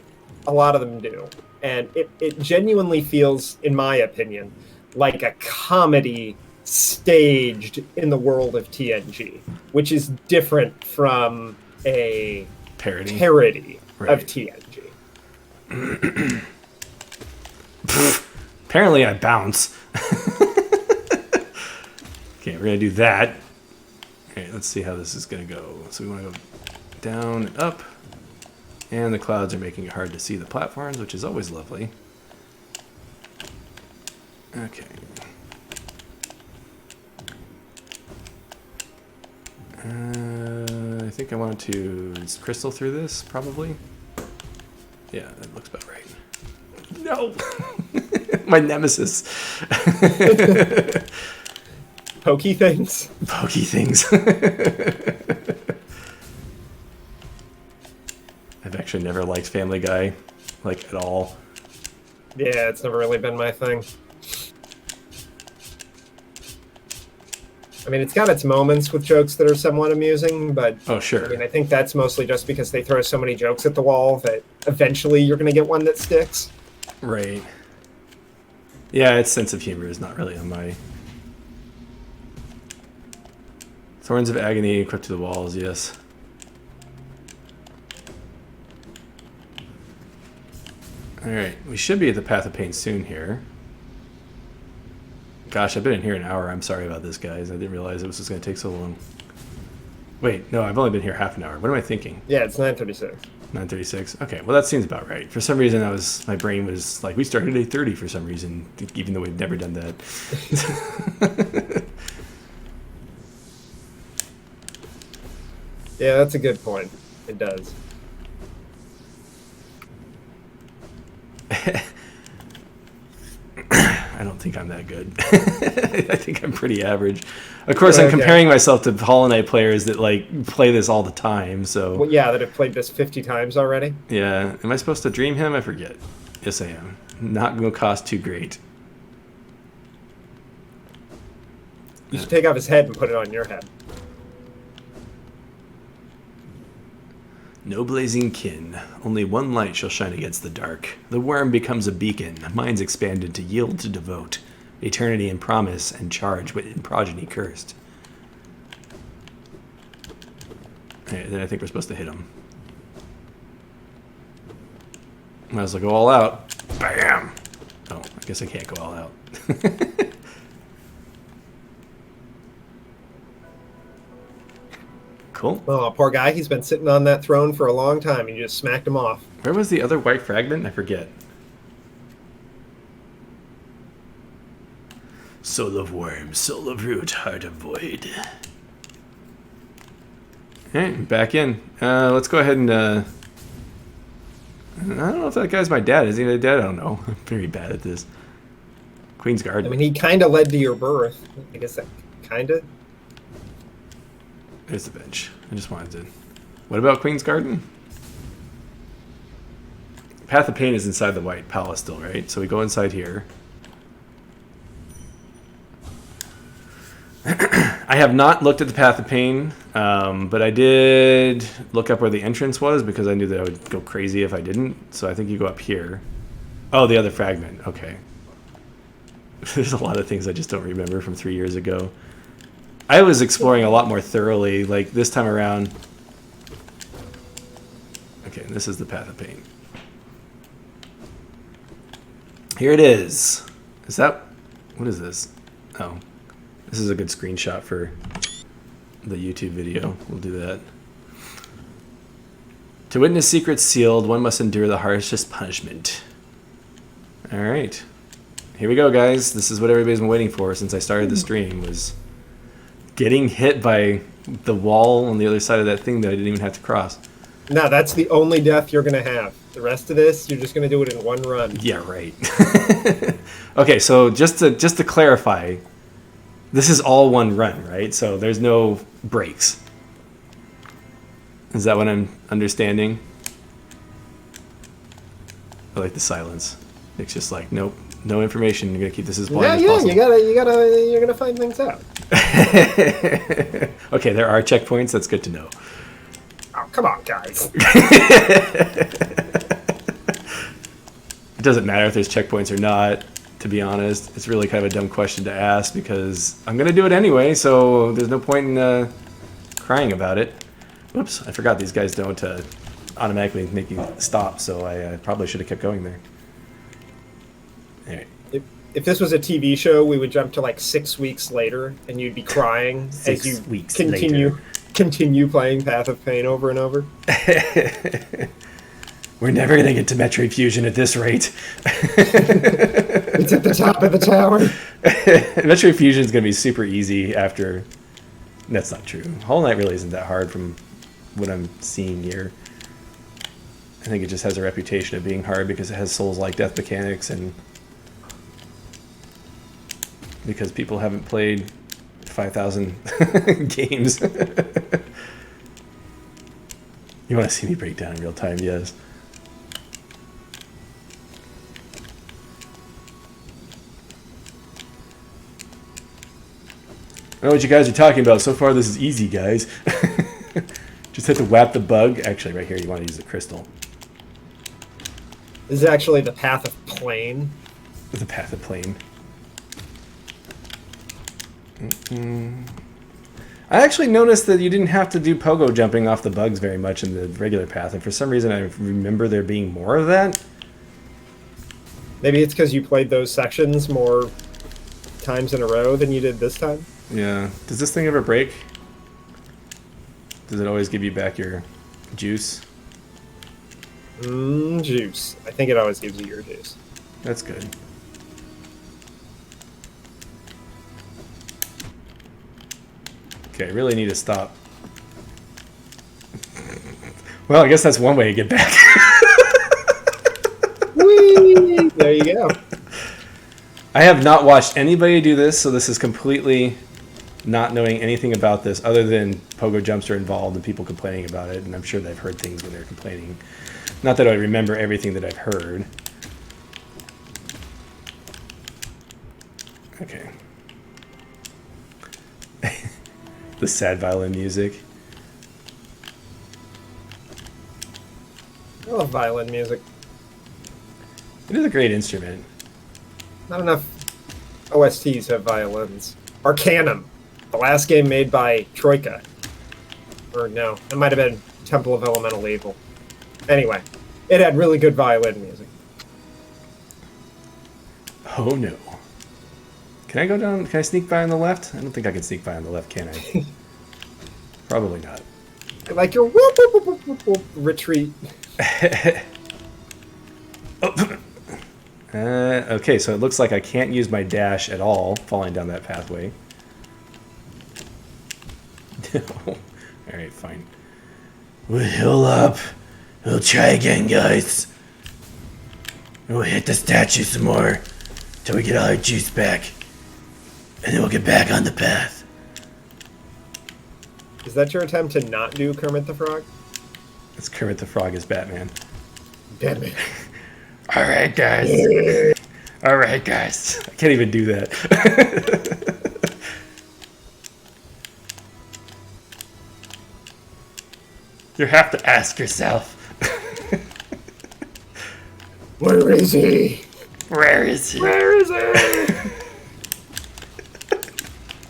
a lot of them do. And it genuinely feels, in my opinion, like a comedy staged in the world of TNG, which is different from a parody right. of TNG. Apparently I bounce. Okay, we're going to do that. Okay, let's see how this is going to go. So we want to go down and up. And the clouds are making it hard to see the platforms, which is always lovely. Okay. I think I want to crystal through this, probably. Yeah, that looks about right. No! My nemesis. Pokey things? Pokey things. I've actually never liked Family Guy, like, at all. Yeah, it's never really been my thing. I mean, it's got its moments with jokes that are somewhat amusing, but... Oh, sure. I mean, I think that's mostly just because they throw so many jokes at the wall that eventually you're going to get one that sticks. Right. Yeah, its sense of humor is not really on my... Thorns of Agony equipped to the walls, yes. Alright, we should be at the Path of Pain soon here. Gosh, I've been in here an hour. I'm sorry about this, guys. I didn't realize it was just going to take so long. Wait, no, I've only been here half an hour. What am I thinking? Yeah, it's 9:36. 9:36. Okay, well that seems about right. For some reason, my brain was like, we started at 8:30 for some reason, even though we've never done that. Yeah, that's a good point. It does. I don't think I'm that good. I think I'm pretty average. Of course, I'm comparing myself to Hollow Knight players that like play this all the time. So well, yeah, that have played this 50 times already. Yeah, am I supposed to dream him? I forget. Yes, I am. Not going to cost too great. You should take off his head and put it on your head. No blazing kin. Only one light shall shine against the dark. The worm becomes a beacon. Minds expanded to yield to devote. Eternity in promise and charge, but in progeny cursed. Okay, then I think we're supposed to hit him. Might as well go all out. Bam! Oh, I guess I can't go all out. Cool. Oh, poor guy. He's been sitting on that throne for a long time. You just smacked him off. Where was the other white fragment? I forget. Soul of worm, soul of root, heart of void. Alright, back in. Let's go ahead and... I don't know if that guy's my dad. Is he my dad? I don't know. I'm very bad at this. Queen's Guard. I mean, he kind of led to your birth. I guess that kind of... There's the bench. I just wanted to... What about Queen's Garden? Path of Pain is inside the White Palace still, right? So we go inside here. I have not looked at the Path of Pain, but I did look up where the entrance was because I knew that I would go crazy if I didn't. So I think you go up here. Oh, the other fragment. Okay. There's a lot of things I just don't remember from 3 years ago. I was exploring a lot more thoroughly, like this time around. Okay, this is the Path of Pain. Here it is. Is that... What is this? Oh. This is a good screenshot for the YouTube video. We'll do that. To witness secrets sealed, one must endure the harshest punishment. Alright. Here we go, guys. This is what everybody's been waiting for since I started the stream, was... getting hit by the wall on the other side of that thing that I didn't even have to cross. No, that's the only death you're going to have. The rest of this, you're just going to do it in one run. Yeah, right. Okay, so just to clarify, this is all one run, right? So there's no breaks. Is that what I'm understanding? I like the silence. It's just like, nope, no information. You're gonna keep this as blind as possible. You're gonna find things out. Okay, there are checkpoints. That's good to know. Oh, come on, guys. It doesn't matter if there's checkpoints or not, to be honest. It's really kind of a dumb question to ask because I'm gonna do it anyway, so there's no point in crying about it. Whoops, I forgot these guys don't automatically make you stop, so I probably should have kept going there. Anyway. If this was a TV show, we would jump to like 6 weeks later, and you'd be crying as you continue playing Path of Pain over and over. We're never going to get to Metroid Fusion at this rate. It's at the top of the tower. Metroid Fusion is going to be super easy after... That's not true. Hollow Knight really isn't that hard from what I'm seeing here. I think it just has a reputation of being hard because it has Souls-like death mechanics and because people haven't played 5,000 games. You want to see me break down in real time? Yes. I know what you guys are talking about. So far, this is easy, guys. Just have to whap the bug. Actually, right here, you want to use the crystal. This is actually the Path of Plane. The Path of Plane. I actually noticed that you didn't have to do pogo jumping off the bugs very much in the regular path, and for some reason I remember there being more of that. Maybe it's because you played those sections more times in a row than you did this time. Yeah. Does this thing ever break? Does it always give you back your juice? Juice. I think it always gives you your juice. That's good. Okay, I really need to stop. Well, I guess that's one way to get back. Whee! There you go. I have not watched anybody do this, so this is completely not knowing anything about this other than pogo jumps are involved and people complaining about it, and I'm sure they've heard things when they're complaining. Not that I remember everything that I've heard. Okay. The sad violin music. I love violin music. It is a great instrument. Not enough OSTs have violins. Arcanum, the last game made by Troika. Or no, it might have been Temple of Elemental Evil. Anyway, it had really good violin music. Oh no. Can I go down? Can I sneak by on the left? I don't think I can sneak by on the left, can I? Probably not. I like your whoop, whoop, whoop, whoop, whoop, whoop, retreat. Oh. Okay, so it looks like I can't use my dash at all falling down that pathway. Alright, fine. We'll heal up. We'll try again, guys. And we'll hit the statue some more till we get all our juice back. And then we'll get back on the path. Is that your attempt to not do Kermit the Frog? It's Kermit the Frog as Batman. Batman. Alright, guys. Alright, guys. I can't even do that. You have to ask yourself. Where is he? Where is he? Where is he?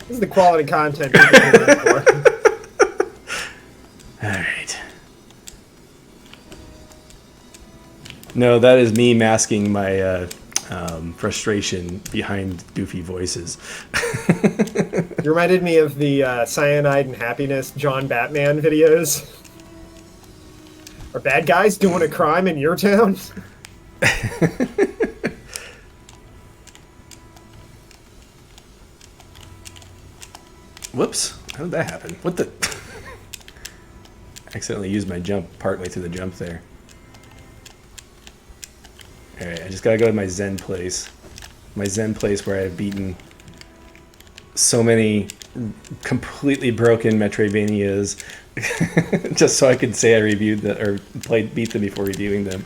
This is the quality content people are looking for. Alright. No, that is me masking my frustration behind goofy voices. You reminded me of the Cyanide and Happiness John Batman videos. Are bad guys doing a crime in your town? Whoops. How did that happen? What the... Accidentally used my jump partway through the jump there. Alright, I just gotta go to my Zen place. My Zen place where I've beaten so many completely broken Metroidvanias just so I could say I reviewed them or beat them before reviewing them.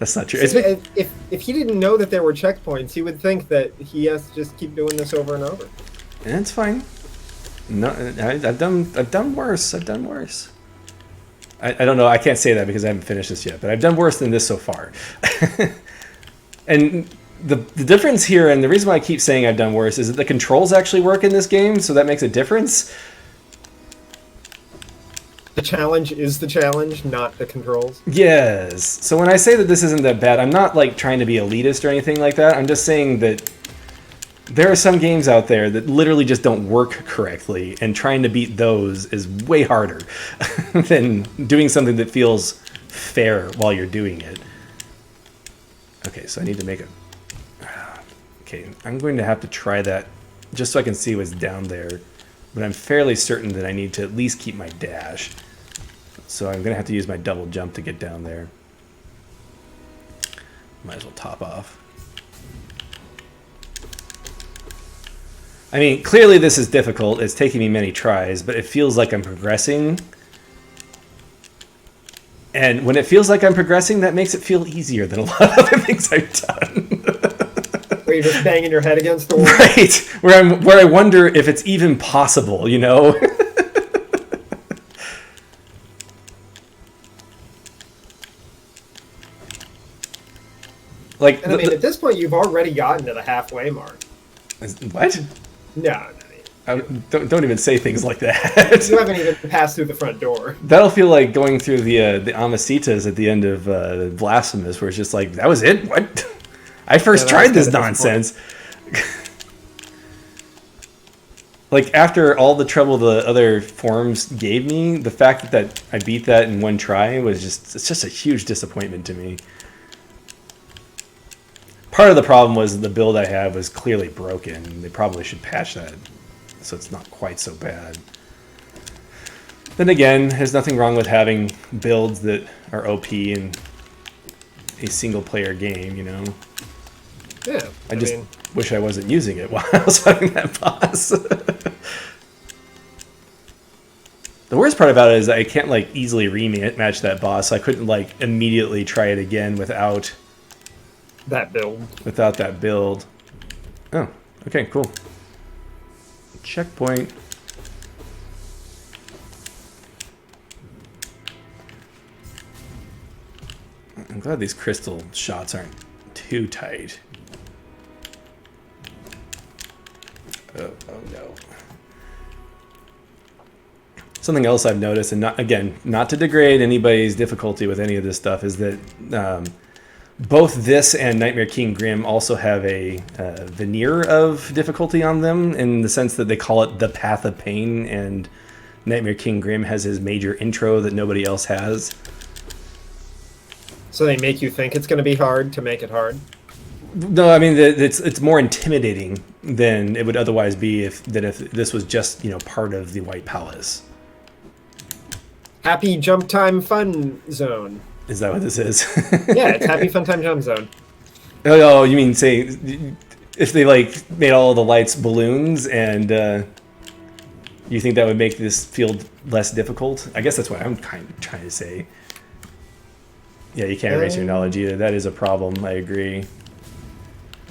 That's not true. If he didn't know that there were checkpoints, he would think that he has to just keep doing this over and over. And it's fine. No, I've done worse. I've done worse. I don't know. I can't say that because I haven't finished this yet, but I've done worse than this so far. And the difference here, and the reason why I keep saying I've done worse, is that the controls actually work in this game, so that makes a difference. The challenge is the challenge, not the controls. Yes. So when I say that this isn't that bad, I'm not like trying to be elitist or anything like that. I'm just saying that there are some games out there that literally just don't work correctly, and trying to beat those is way harder than doing something that feels fair while you're doing it. Okay, so I need to make a... Okay, I'm going to have to try that just so I can see what's down there. But I'm fairly certain that I need to at least keep my dash. So I'm going to have to use my double jump to get down there. Might as well top off. I mean, clearly this is difficult. It's taking me many tries, but it feels like I'm progressing. And when it feels like I'm progressing, that makes it feel easier than a lot of other things I've done. Where you're just banging your head against the wall. Right, where I wonder if it's even possible, you know? Like, and I mean, at this point, you've already gotten to the halfway mark. What? No. Don't even say things like that. You haven't even passed through the front door. That'll feel like going through the Amasitas at the end of Blasphemous, where it's just like, that was it? What? I first tried this nonsense. Like, after all the trouble the other forms gave me, the fact that I beat that in one try was it's just a huge disappointment to me. Part of the problem was the build I had was clearly broken. They probably should patch that so it's not quite so bad. Then again, there's nothing wrong with having builds that are OP in a single-player game, you know? Yeah. I just wish I wasn't using it while I was fighting that boss. The worst part about it is I can't, like, easily rematch that boss. So I couldn't, like, immediately try it again without that build. Without that build. Oh, okay, cool. Checkpoint. I'm glad these crystal shots aren't too tight. Oh no. Something else I've noticed, and not to degrade anybody's difficulty with any of this stuff, is that both this and Nightmare King Grim also have a veneer of difficulty on them, in the sense that they call it the Path of Pain, and Nightmare King Grim has his major intro that nobody else has. So they make you think it's going to be hard to make it hard? No, I mean, it's more intimidating than it would otherwise be if this was just, you know, part of the White Palace. Happy Jump Time Fun Zone. Is that what this is? Yeah, it's Happy Fun Time Jump Zone. Oh, you mean say if they like made all the lights balloons, and you think that would make this field less difficult? I guess that's what I'm kind of trying to say. Yeah, you can't erase your knowledge either. That is a problem. I agree.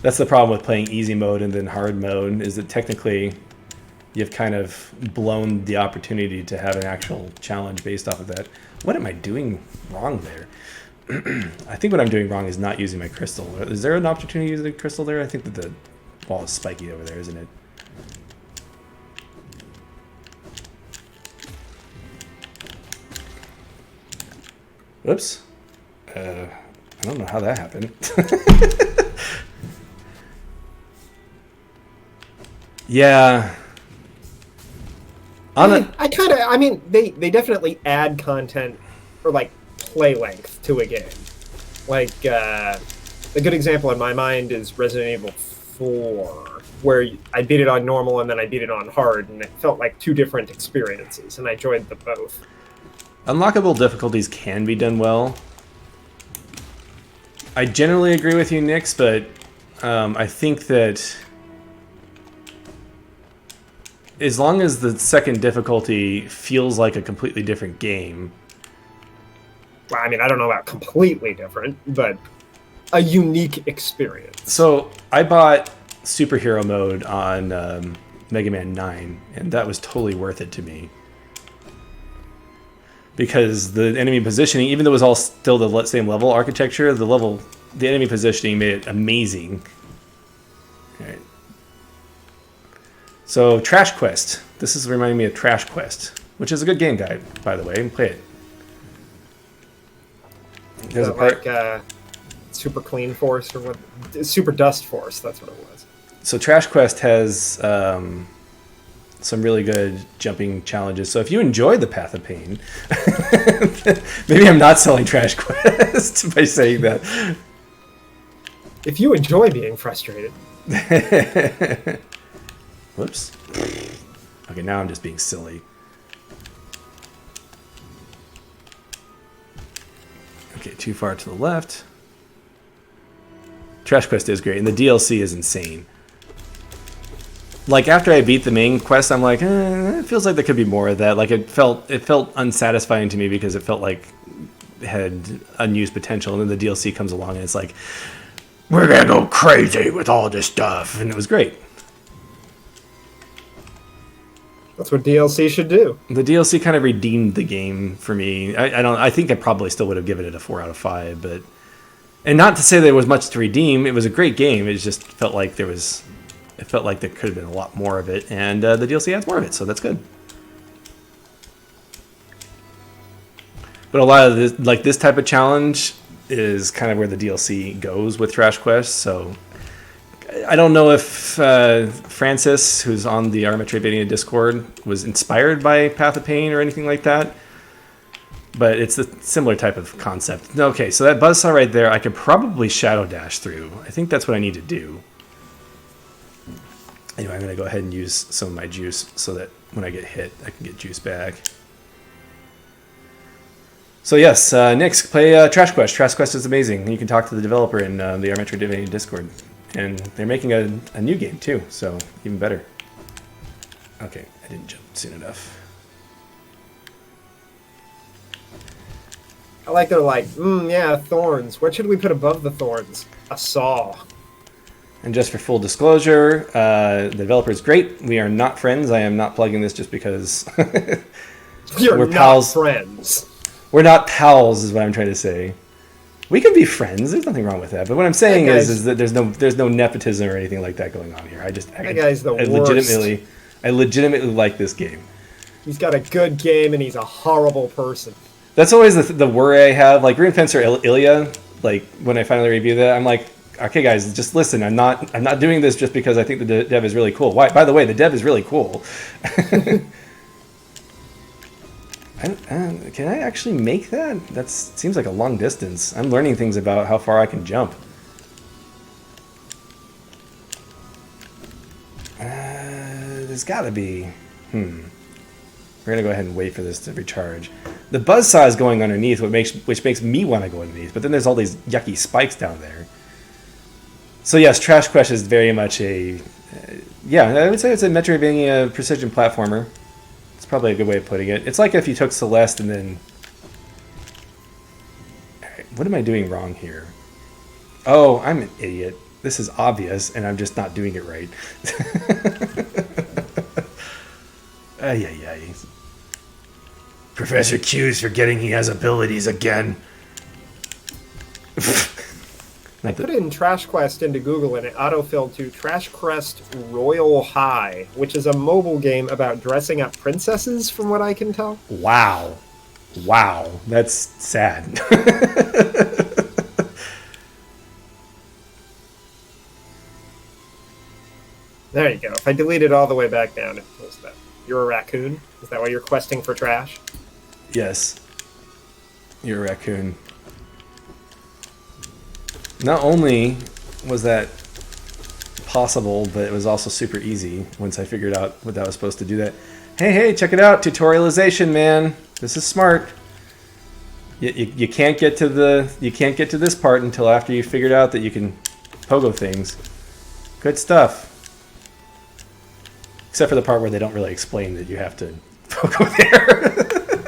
That's the problem with playing easy mode and then hard mode, is that technically you've kind of blown the opportunity to have an actual challenge based off of that. What am I doing wrong there? I think what I'm doing wrong is not using my crystal. Is there an opportunity to use the crystal there? I think that the wall is spiky over there, isn't it? Whoops. I don't know how that happened. Yeah. They definitely add content or like play length to a game. Like a good example in my mind is Resident Evil 4, where I beat it on normal and then I beat it on hard, and it felt like two different experiences, and I enjoyed them both. Unlockable difficulties can be done well. I generally agree with you, Nix, but I think that as long as the second difficulty feels like a completely different game. Well, I mean, I don't know about completely different, but a unique experience. So I bought superhero mode on Mega Man 9, and that was totally worth it to me. Because the enemy positioning, even though it was all still the same level architecture, the enemy positioning made it amazing. All right. So, Trash Quest. This is reminding me of Trash Quest, which is a good game guide, by the way. Play it. There's a part like Super Clean Force or what? Super Dust Force. That's what it was. So, Trash Quest has some really good jumping challenges. So, if you enjoyed the Path of Pain, maybe I'm not selling Trash Quest by saying that. If you enjoy being frustrated. Whoops. Okay, now I'm just being silly. Okay, too far to the left. Trash Quest is great, and the DLC is insane. Like, after I beat the main quest, I'm like, it feels like there could be more of that. Like, it felt unsatisfying to me because it felt like it had unused potential, and then the DLC comes along and it's like, we're gonna go crazy with all this stuff, and it was great. That's what DLC should do. The DLC kind of redeemed the game for me. I think I probably still would have given it a 4 out of 5, but, and not to say there was much to redeem. It was a great game. It just felt like there was It felt like there could have been a lot more of it, and the DLC adds more of it, so that's good. But a lot of this, like this type of challenge, is kind of where the DLC goes with Trash Quest. So I don't know if Francis, who's on the Metroidvania Discord, was inspired by Path of Pain or anything like that. But it's a similar type of concept. Okay, so that buzzsaw right there, I could probably shadow dash through. I think that's what I need to do. Anyway, I'm going to go ahead and use some of my juice so that when I get hit, I can get juice back. So yes, Nix, play Trash Quest. Trash Quest is amazing. You can talk to the developer in the Metroidvania Discord. And they're making a new game too, so even better. Okay, I didn't jump soon enough. I like they're like, yeah, thorns. What should we put above the thorns? A saw. And just for full disclosure, the developer is great. We are not friends. I am not plugging this just because You're we're not pals. friends. We're not pals, is what I'm trying to say. We can be friends. There's nothing wrong with that. But what I'm saying is that there's no nepotism or anything like that going on here. That guy's the worst. I legitimately like this game. He's got a good game and he's a horrible person. That's always the worry I have. Like Rune Fencer Ilya, like when I finally review that, I'm like, okay, guys, just listen. I'm not doing this just because I think the dev is really cool. Why? By the way, the dev is really cool. Can I actually make that? That seems like a long distance. I'm learning things about how far I can jump. There's got to be. We're gonna go ahead and wait for this to recharge. The buzzsaw is going underneath, which makes me want to go underneath. But then there's all these yucky spikes down there. So yes, Trash Quest is very much a I would say it's a Metroidvania precision platformer. It's probably a good way of putting it. It's like if you took Celeste and then... Alright, what am I doing wrong here? Oh, I'm an idiot. This is obvious, and I'm just not doing it right. Ay. Professor Q's forgetting he has abilities again. I put in Trash Quest into Google and it autofilled to Trash Quest Royal High, which is a mobile game about dressing up princesses, from what I can tell. Wow. That's sad. There you go. If I delete it all the way back down, it pulls that. You're a raccoon? Is that why you're questing for trash? Yes. You're a raccoon. Not only was that possible, but it was also super easy once I figured out what that was supposed to do that. Hey, check it out. Tutorialization, man. This is smart. You can't get to this part until after you figured out that you can pogo things. Good stuff. Except for the part where they don't really explain that you have to pogo there.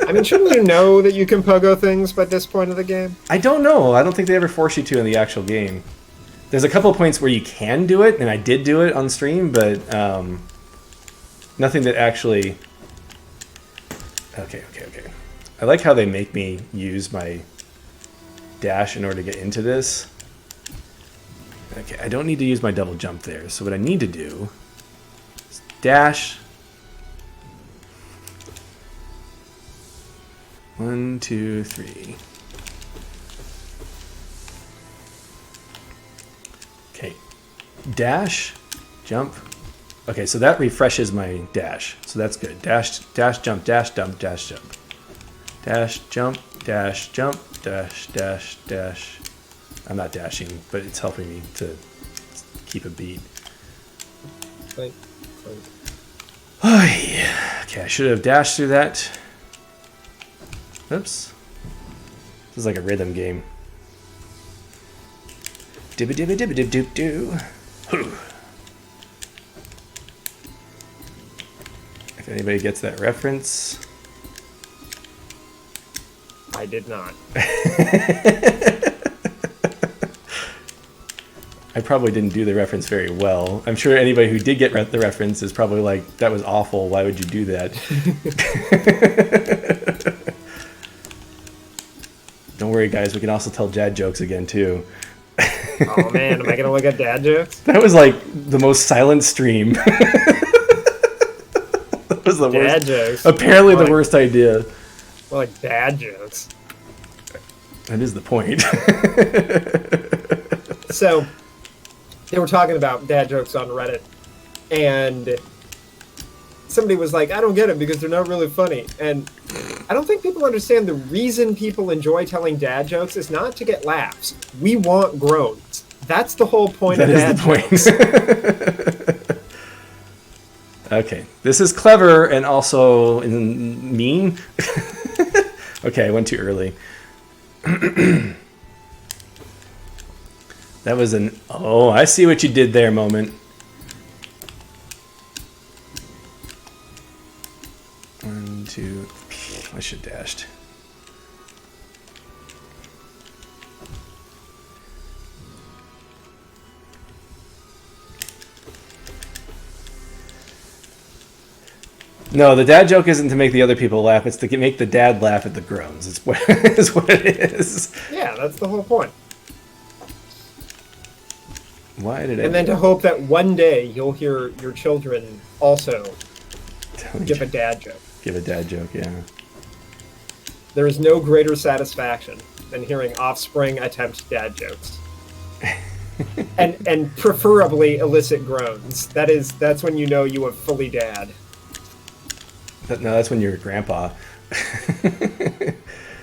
I mean, shouldn't you know that you can pogo things by this point of the game? I don't know. I don't think they ever force you to in the actual game. There's a couple of points where you can do it, and I did do it on stream, but nothing that actually... Okay. I like how they make me use my dash in order to get into this. Okay, I don't need to use my double jump there, so what I need to do is dash... 1, 2, 3. Okay. Dash, jump. Okay, so that refreshes my dash. So that's good. Dash, jump, dash, jump, dash, jump. Dash, jump, dash, jump, dash. I'm not dashing, but it's helping me to keep a beat. Clink. Okay, I should have dashed through that. Oops. This is like a rhythm game. Dibba dibba dibba dib doop doo. If anybody gets that reference. I did not. I probably didn't do the reference very well. I'm sure anybody who did get the reference is probably like, that was awful, why would you do that? Don't worry, guys. We can also tell dad jokes again, too. Oh man, am I gonna look at dad jokes? That was like the most silent stream. That was the Dad worst. jokes. Apparently the Like- worst idea. Well, like dad jokes. That is the point. So they were talking about dad jokes on Reddit, and somebody was like, I don't get it because they're not really funny. And I don't think people understand the reason people enjoy telling dad jokes is not to get laughs. We want groans. That's the whole point That of is dad the jokes. point. Okay, this is clever and also mean. Okay, I went too early. That was an oh, I see what you did there moment. One, two, I should have dashed. No, the dad joke isn't to make the other people laugh. It's to make the dad laugh at the groans. It's what, is what it is. Yeah, that's the whole point. Why did I? And then to hope that one day you'll hear your children also give a dad joke. Give a dad joke, yeah. There is no greater satisfaction than hearing offspring attempt dad jokes. and preferably elicit groans. That's when you know you have fully dad. No, that's when you're a grandpa.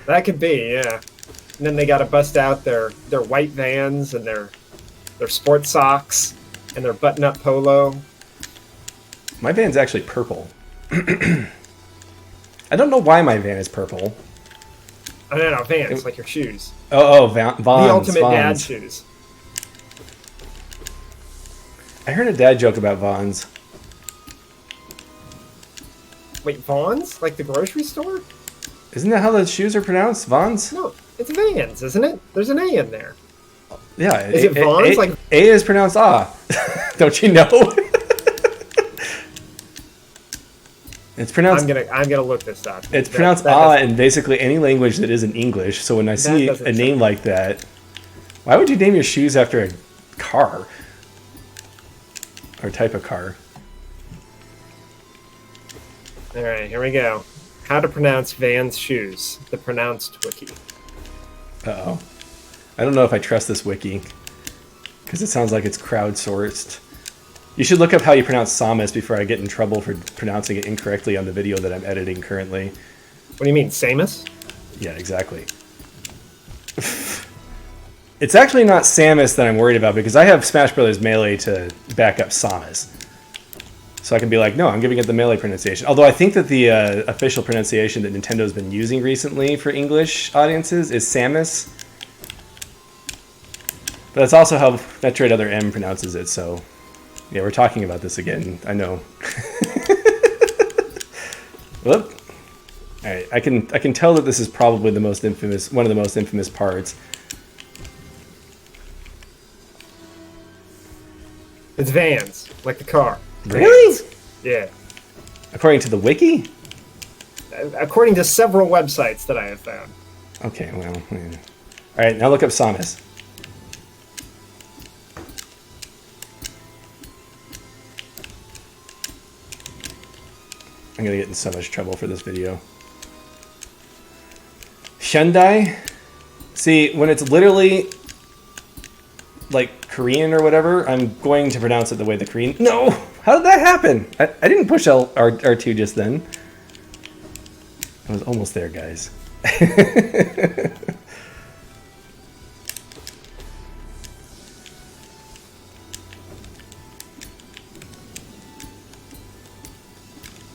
That could be, yeah. And then they got to bust out their white Vans and their sports socks and their button-up polo. My van's actually purple. I don't know why my van is purple. I don't know, Vans, like your shoes. Vons. The ultimate dad Vons. shoes. I heard a dad joke about Vons. Wait, Vons? Like the grocery store? Isn't that how the shoes are pronounced? Vons? No, it's Vans, isn't it? There's an A in there. Yeah. Is it Vons? Like A is pronounced ah. Don't you know? It's pronounced. I'm gonna look this up. It's pronounced in basically any language that isn't English. So when I see a name like that, why would you name your shoes after a car or type of car? All right, here we go. How to pronounce Vans shoes? The pronounced wiki. Uh-oh. I don't know if I trust this wiki because it sounds like it's crowdsourced. You should look up how you pronounce Samus before I get in trouble for pronouncing it incorrectly on the video that I'm editing currently. What do you mean, Samus? Yeah, exactly. It's actually not Samus that I'm worried about because I have Smash Brothers Melee to back up Samus. So I can be like, no, I'm giving it the Melee pronunciation. Although I think that the official pronunciation that Nintendo's been using recently for English audiences is Samus. But that's also how Metroid Other M pronounces it, so... Yeah, we're talking about this again. I know. Whoop. All right, I can tell that this is probably the most infamous, one of the most infamous parts. It's Vans, like the car. Really? Vans. Yeah. According to the wiki? According to several websites that I have found. Okay, well, yeah. All right, now look up Samus. I'm gonna get in so much trouble for this video. Hyundai? See, when it's literally like Korean or whatever, I'm going to pronounce it the way the Korean... No! How did that happen? I didn't push R2 just then. I was almost there, guys.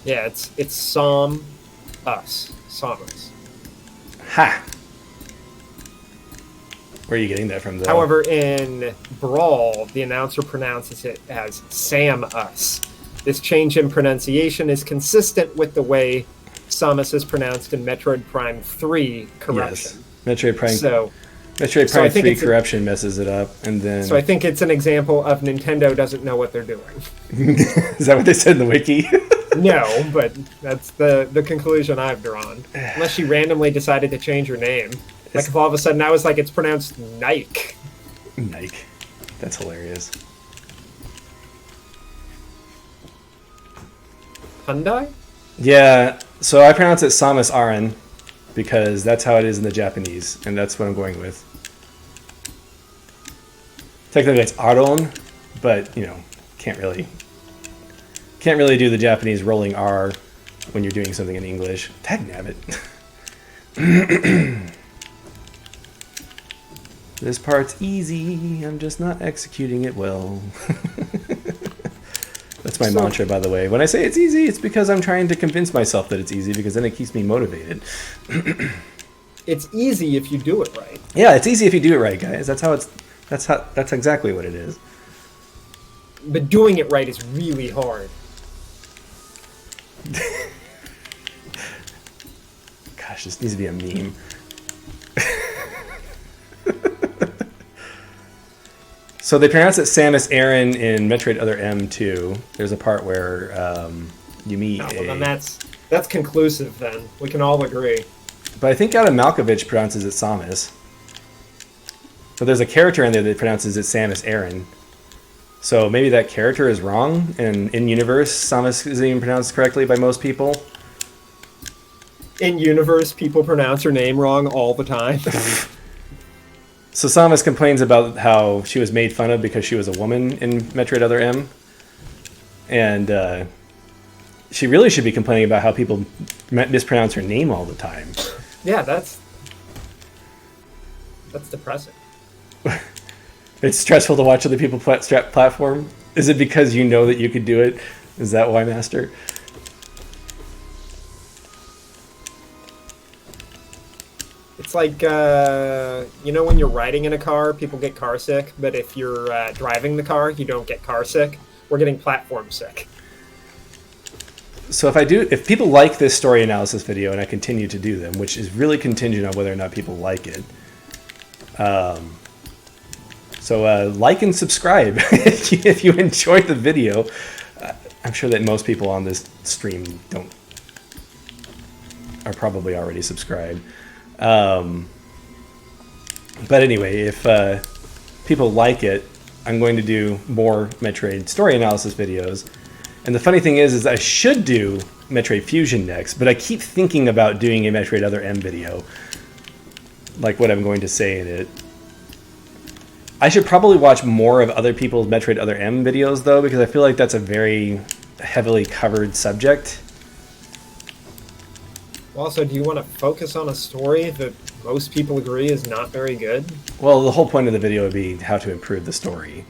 Yeah, it's Psalm us. Samus. Ha! Where are you getting that from, though? However, in Brawl, the announcer pronounces it as Sam us. This change in pronunciation is consistent with the way Samus is pronounced in Metroid Prime 3 Corruption. Yes. Metroid Prime So 3 Corruption messes it up, and then... I think it's an example of Nintendo doesn't know what they're doing. Is that what they said in the wiki? No, but that's the conclusion I've drawn. Unless she randomly decided to change her name. Like if all of a sudden I was like, it's pronounced Nike. Nike. That's hilarious. Hyundai? Yeah, so I pronounce it Samus Aran because that's how it is in the Japanese, and that's what I'm going with. Technically it's Aron, but you know, can't really do the Japanese rolling R when you're doing something in English. Dagnabbit. This part's easy, I'm just not executing it well. That's my mantra, by the way. When I say it's easy, it's because I'm trying to convince myself that it's easy, because then it keeps me motivated. It's easy if you do it right. Yeah, it's easy if you do it right, guys. That's exactly what it is. But doing it right is really hard. Gosh, this needs to be a meme. So they pronounce it Samus Aran in Metroid Other M too. There's a part where you meet Well, then that's conclusive then. We can all agree. But I think Adam Malkovich pronounces it Samus. So there's a character in there that pronounces it Samus Aran. So maybe that character is wrong, and in universe, Samus isn't even pronounced correctly by most people. In universe, people pronounce her name wrong all the time. So Samus complains about how she was made fun of because she was a woman in Metroid Other M. And she really should be complaining about how people mispronounce her name all the time. Yeah, that's depressing. It's stressful to watch other people platform. Is it because you know that you could do it? Is that why, Master? It's like, you know when you're riding in a car, people get car sick, but if you're driving the car, you don't get car sick. We're getting platform sick. So if people like this story analysis video and I continue to do them, which is really contingent on whether or not people like it, so like and subscribe if you enjoyed the video. I'm sure that most people on this stream are probably already subscribed. But anyway, if people like it, I'm going to do more Metroid story analysis videos. And the funny thing is I should do Metroid Fusion next, but I keep thinking about doing a Metroid Other M video, like what I'm going to say in it. I should probably watch more of other people's Metroid Other M videos, though, because I feel like that's a very heavily covered subject. Also, do you want to focus on a story that most people agree is not very good? Well, the whole point of the video would be how to improve the story.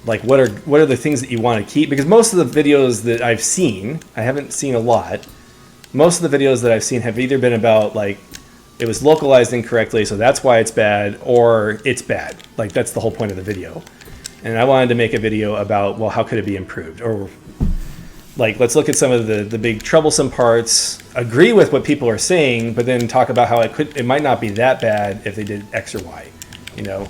Like, what are the things that you want to keep? Because most of the videos that I've seen, I haven't seen a lot, most of the videos that I've seen have either been about, like, it was localized incorrectly, so that's why it's bad, or it's bad. Like, that's the whole point of the video. And I wanted to make a video about, well, how could it be improved? Or, like, let's look at some of the big troublesome parts, agree with what people are saying, but then talk about how it might not be that bad if they did X or Y, you know?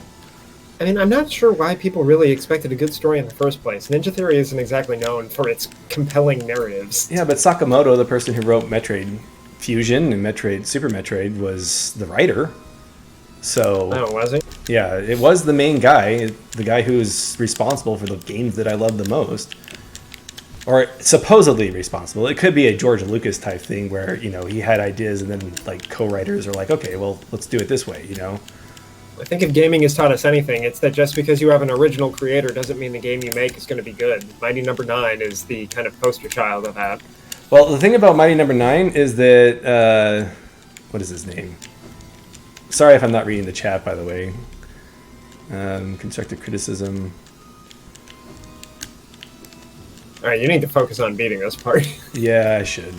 I mean, I'm not sure why people really expected a good story in the first place. Ninja Theory isn't exactly known for its compelling narratives. Yeah, but Sakamoto, the person who wrote Metroid Fusion and Super Metroid, was the writer. So, Oh, was it? yeah, it was the main guy, the guy who's responsible for the games that I love the most. Or supposedly responsible. It could be a George Lucas type thing where, you know, he had ideas and then, like, co-writers are like, okay, well, let's do it this way, you know? I think if gaming has taught us anything, it's that just because you have an original creator doesn't mean the game you make is going to be good. Mighty Number 9 is the kind of poster child of that. Well, the thing about Mighty Number 9 is that, what is his name? Sorry if I'm not reading the chat, by the way. Constructive criticism. All right, you need to focus on beating this part. Yeah, I should.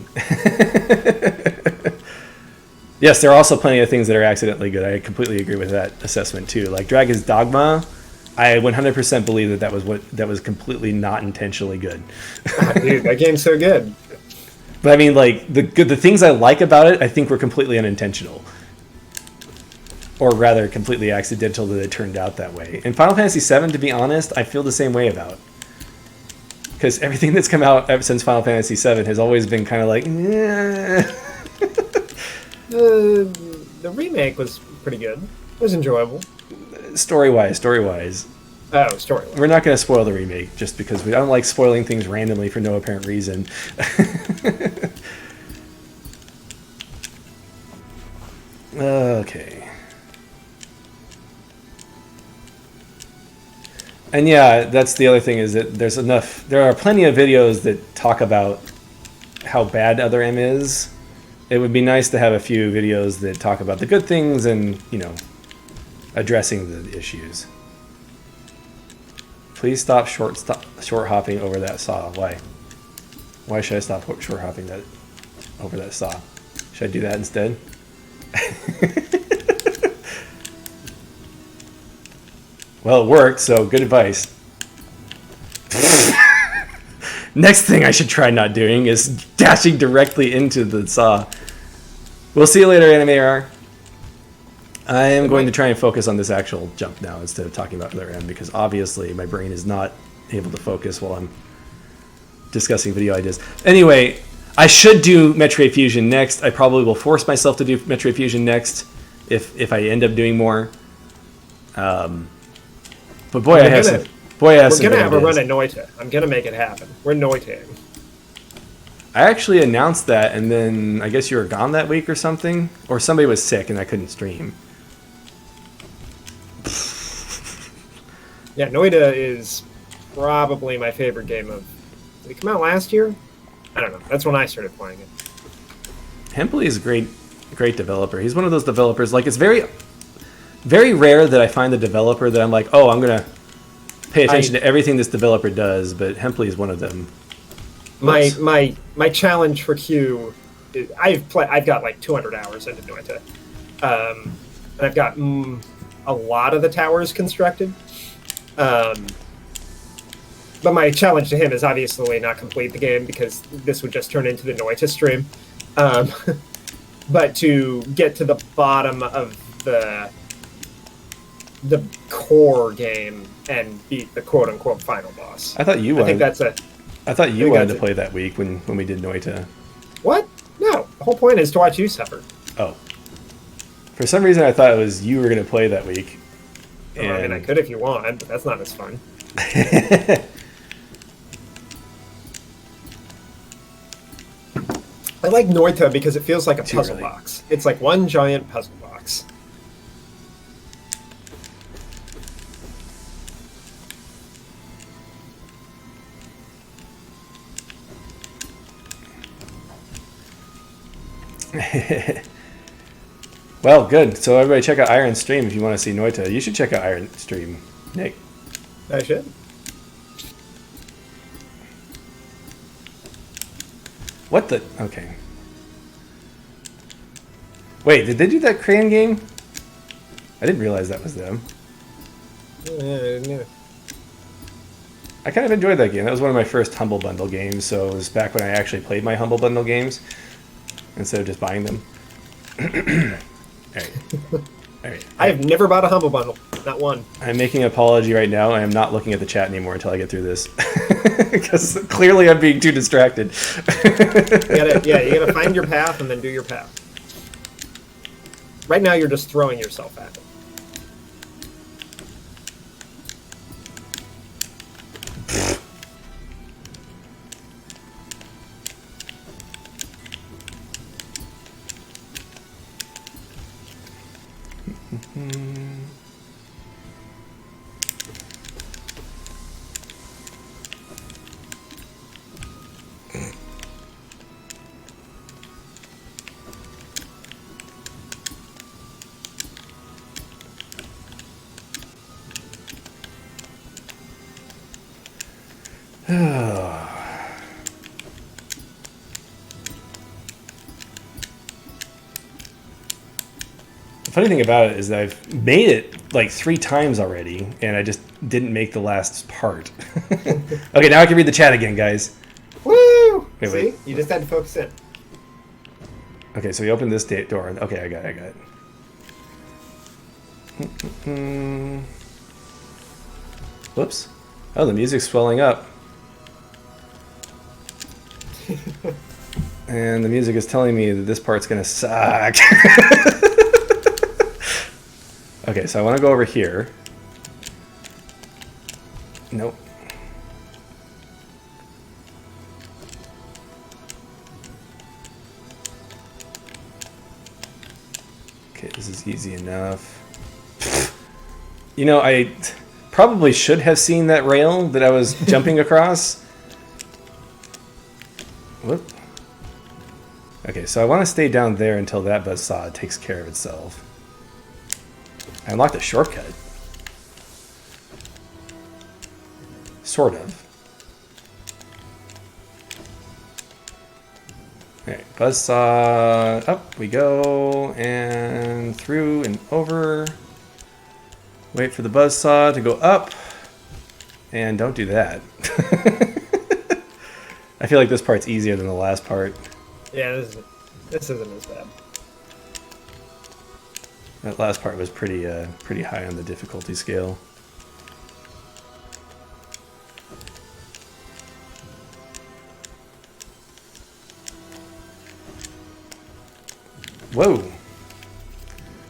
Yes, there are also plenty of things that are accidentally good. I completely agree with that assessment too. Like Dragon's Dogma, I 100% believe that was completely not intentionally good. Dude, that game's so good. But I mean, like the things I like about it, I think were completely unintentional, or rather, completely accidental that it turned out that way. And Final Fantasy VII, to be honest, I feel the same way about. Because everything that's come out ever since Final Fantasy VII has always been kind of like, eh. The remake was pretty good. It was enjoyable. Story-wise. Oh, story. We're not going to spoil the remake just because we don't like spoiling things randomly for no apparent reason. Okay. And yeah, that's the other thing is that there are plenty of videos that talk about how bad Other M is. It would be nice to have a few videos that talk about the good things and, addressing the issues. Please stop short hopping over that saw. Why? Why should I stop short hopping over that saw? Should I do that instead? Well, it worked, so good advice. Next thing I should try not doing is dashing directly into the saw. We'll see you later, AnimeR. I am going to try and focus on this actual jump now instead of talking about Other M, because obviously my brain is not able to focus while I'm discussing video ideas. Anyway, I should do Metroid Fusion next. I probably will force myself to do Metroid Fusion next if I end up doing more. But boy, I have some. We're gonna have a run at Noita. I'm gonna make it happen. We're Noitaing. I actually announced that, and then I guess you were gone that week or something, or somebody was sick and I couldn't stream. Yeah, Noita is probably my favorite game of. Did it come out last year? I don't know. That's when I started playing it. Hempley is a great developer. He's one of those developers. Like, it's very, very rare that I find a developer that I'm like, oh, I'm gonna pay attention to everything this developer does. But Hempley is one of them. My challenge for Q, I've got like 200 hours into Noita, and I've got a lot of the towers constructed. But my challenge to him is obviously not complete the game because this would just turn into the Noita stream. But to get to the bottom of the core game and beat the quote unquote final boss. I thought you wanted. I thought you wanted to play that week when we did Noita. What? No. The whole point is to watch you suffer. Oh. For some reason, I thought it was you were going to play that week. Well, I mean, I could if you want, but that's not as fun. I like Noita because it feels like a puzzle box. It's like one giant puzzle box. Well, good. So everybody check out Iron's stream if you want to see Noita. You should check out Iron's stream, Nick. I should. What the? Okay. Wait, did they do that Crayon game? I didn't realize that was them. Yeah. I kind of enjoyed that game. That was one of my first Humble Bundle games, so it was back when I actually played my Humble Bundle games instead of just buying them. All right. I have never bought a Humble Bundle. Not one. I'm making an apology right now. I am not looking at the chat anymore until I get through this. Because clearly I'm being too distracted. You gotta find your path and then do your path. Right now you're just throwing yourself at it. The funny thing about it is that I've made it like 3 times already, and I just didn't make the last part. Okay, now I can read the chat again, guys. Woo! See? You just had to focus in. Okay, so we opened this door. Okay, I got it. Whoops. Oh, the music's swelling up. And the music is telling me that this part's gonna suck. Okay, so I want to go over here. Nope. Okay, this is easy enough. You know, I probably should have seen that rail that I was jumping across. Whoop. Okay, so I want to stay down there until that buzzsaw takes care of itself. I unlocked a shortcut. Sort of. Alright, buzzsaw. Up we go. And through and over. Wait for the buzzsaw to go up. And don't do that. I feel like this part's easier than the last part. Yeah, this isn't as bad. That last part was pretty high on the difficulty scale. Whoa!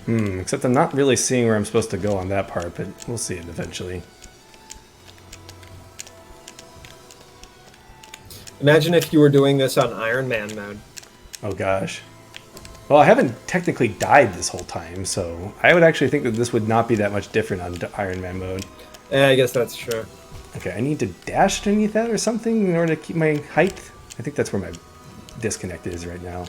Except I'm not really seeing where I'm supposed to go on that part, but we'll see it eventually. Imagine if you were doing this on Iron Man mode. Oh gosh. Well, I haven't technically died this whole time, so I would actually think that this would not be that much different on Iron Man mode. Yeah, I guess that's true. Okay, I need to dash underneath that or something in order to keep my height. I think that's where my disconnect is right now.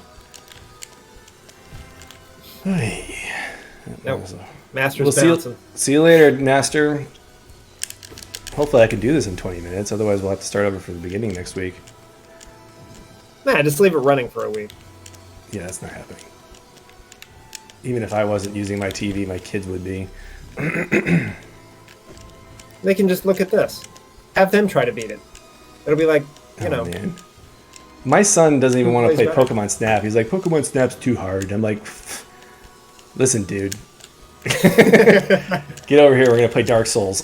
Nope. Master's We'll bouncing. see you later, Master. Hopefully I can do this in 20 minutes, otherwise we'll have to start over from the beginning next week. Nah, just leave it running for a week. Yeah, that's not happening. Even if I wasn't using my TV, my kids would be. They can just look at this. Have them try to beat it. It'll be like, you know. Man. My son doesn't even want to play plays better? Pokemon Snap. He's like, Pokemon Snap's too hard. I'm like, listen, dude. Get over here. We're going to play Dark Souls.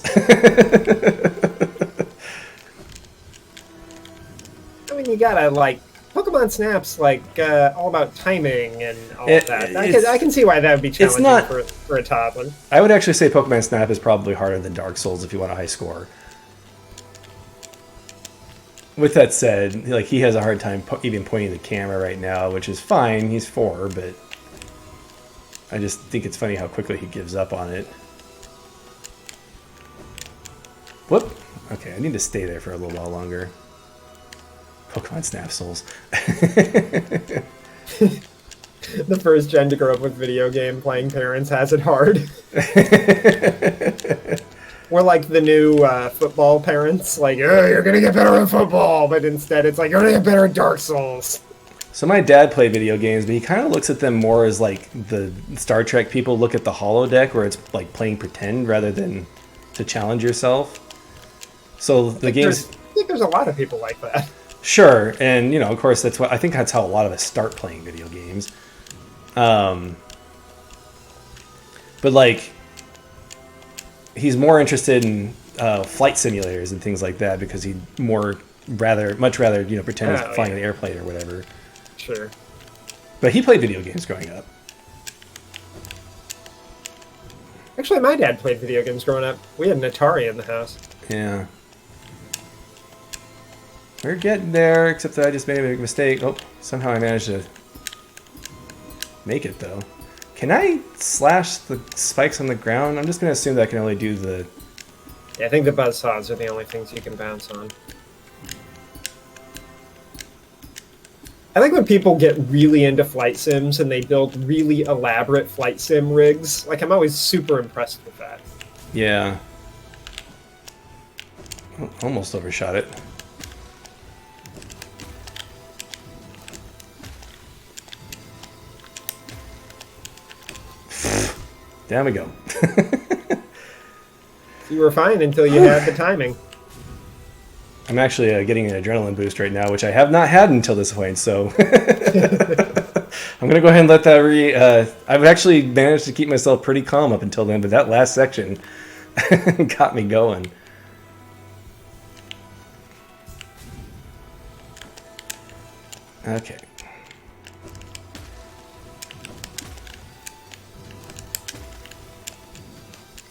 I mean, you gotta, like, Pokemon Snap's, like, all about timing and all of that. I can see why that would be challenging for a toddler. I would actually say Pokemon Snap is probably harder than Dark Souls if you want a high score. With that said, like, he has a hard time even pointing the camera right now, which is fine. He's 4, but I just think it's funny how quickly he gives up on it. Whoop. Okay, I need to stay there for a little while longer. Pokemon Snap Souls. The first gen to grow up with video game playing parents has it hard. We're like the new football parents, like, oh, you're gonna get better at football, but instead it's like, you're gonna get better at Dark Souls. So my dad played video games, but he kind of looks at them more as like the Star Trek people look at the holodeck, where it's like playing pretend rather than to challenge yourself. So the games... I think there's a lot of people like that. Sure, and you know, of course, that's what I think. That's how a lot of us start playing video games. But like, he's more interested in flight simulators and things like that because he'd much rather pretend he's flying an airplane or whatever. Sure. But he played video games growing up. Actually, my dad played video games growing up. We had an Atari in the house. Yeah. We're getting there, except that I just made a big mistake. Oh, somehow I managed to make it, though. Can I slash the spikes on the ground? I'm just going to assume that I can only do the... Yeah, I think the buzzsaws are the only things you can bounce on. I like when people get really into flight sims and they build really elaborate flight sim rigs. Like, I'm always super impressed with that. Yeah. Oh, almost overshot it. Down we go. You were fine until you had the timing. I'm actually getting an adrenaline boost right now, which I have not had until this point, so... I'm going to go ahead and let that I've actually managed to keep myself pretty calm up until then, but that last section got me going. Okay.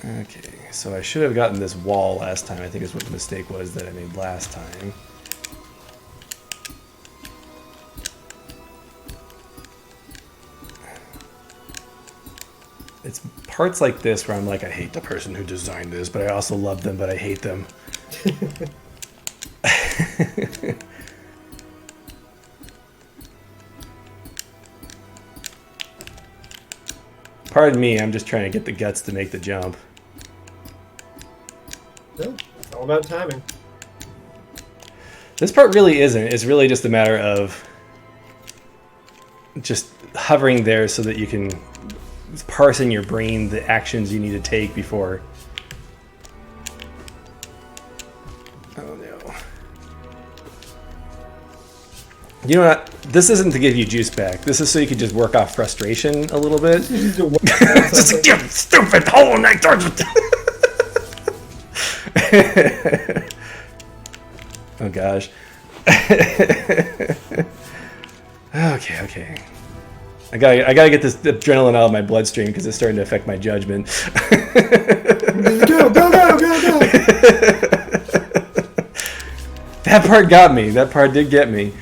Okay, so I should have gotten this wall last time, I think is what the mistake was that I made last time. It's parts like this where I'm like, I hate the person who designed this, but I also love them, but I hate them. Pardon me, I'm just trying to get the guts to make the jump. No, it's all about timing. This part really isn't. It's really just a matter of just hovering there so that you can parse in your brain the actions you need to take before. Oh no. You know what? This isn't to give you juice back. This is so you can just work off frustration a little bit. Just like, you stupid Hollow Knight. Oh gosh. Okay. I gotta get this adrenaline out of my bloodstream because it's starting to affect my judgment. Go! That part got me. That part did get me.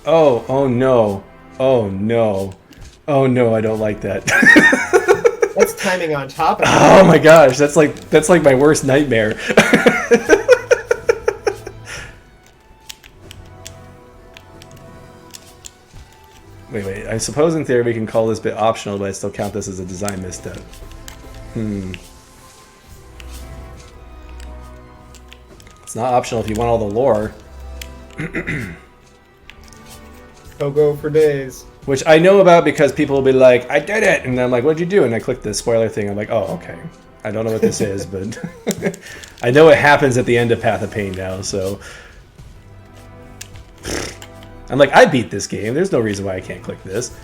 Oh no. Oh no. Oh no, I don't like that. That's timing on top of it. Oh my gosh, that's like my worst nightmare. Wait. I suppose in theory we can call this bit optional, but I still count this as a design misstep. It's not optional if you want all the lore. Go for days. Which I know about because people will be like, I did it! And I'm like, what'd you do? And I click the spoiler thing. I'm like, oh, okay. I don't know what this is, but I know it happens at the end of Path of Pain now, so... I'm like, I beat this game. There's no reason why I can't click this.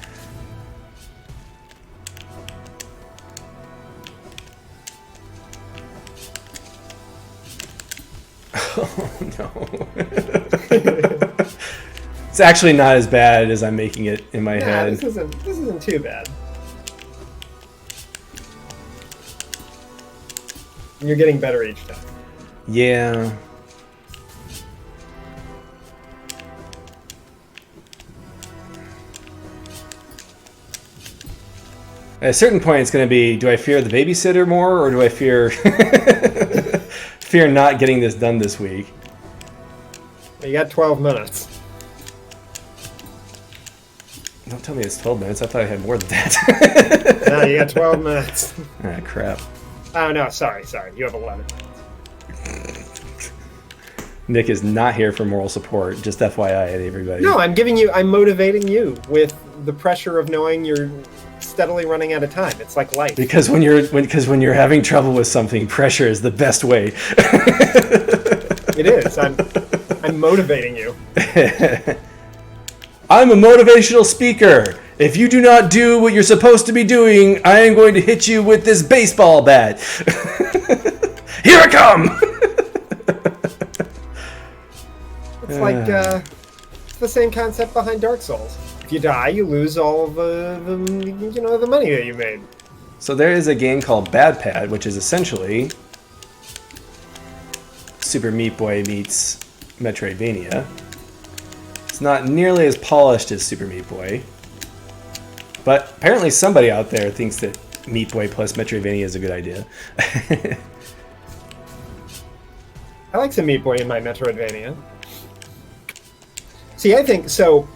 Oh, no. It's actually not as bad as I'm making it in my head. This isn't too bad. You're getting better each time. Yeah. At a certain point, it's going to be, do I fear the babysitter more, or do I fear fear not getting this done this week? You got 12 minutes. Don't tell me it's 12 minutes. I thought I had more than that. No, you got 12 minutes. Ah, crap. Oh, no, sorry. You have 11 minutes. Nick is not here for moral support. Just FYI at everybody. No, I'm motivating you with the pressure of knowing you're steadily running out of time. It's like life. Because when you're having trouble with something, pressure is the best way. It is. I'm motivating you. I'm a motivational speaker. If you do not do what you're supposed to be doing, I am going to hit you with this baseball bat. Here I come. It's like it's the same concept behind Dark Souls. If you die, you lose all of the money that you made. So there is a game called Bad Pad, which is essentially Super Meat Boy meets Metroidvania. It's not nearly as polished as Super Meat Boy, but apparently somebody out there thinks that Meat Boy plus Metroidvania is a good idea. I like some Meat Boy in my Metroidvania. See, I think so.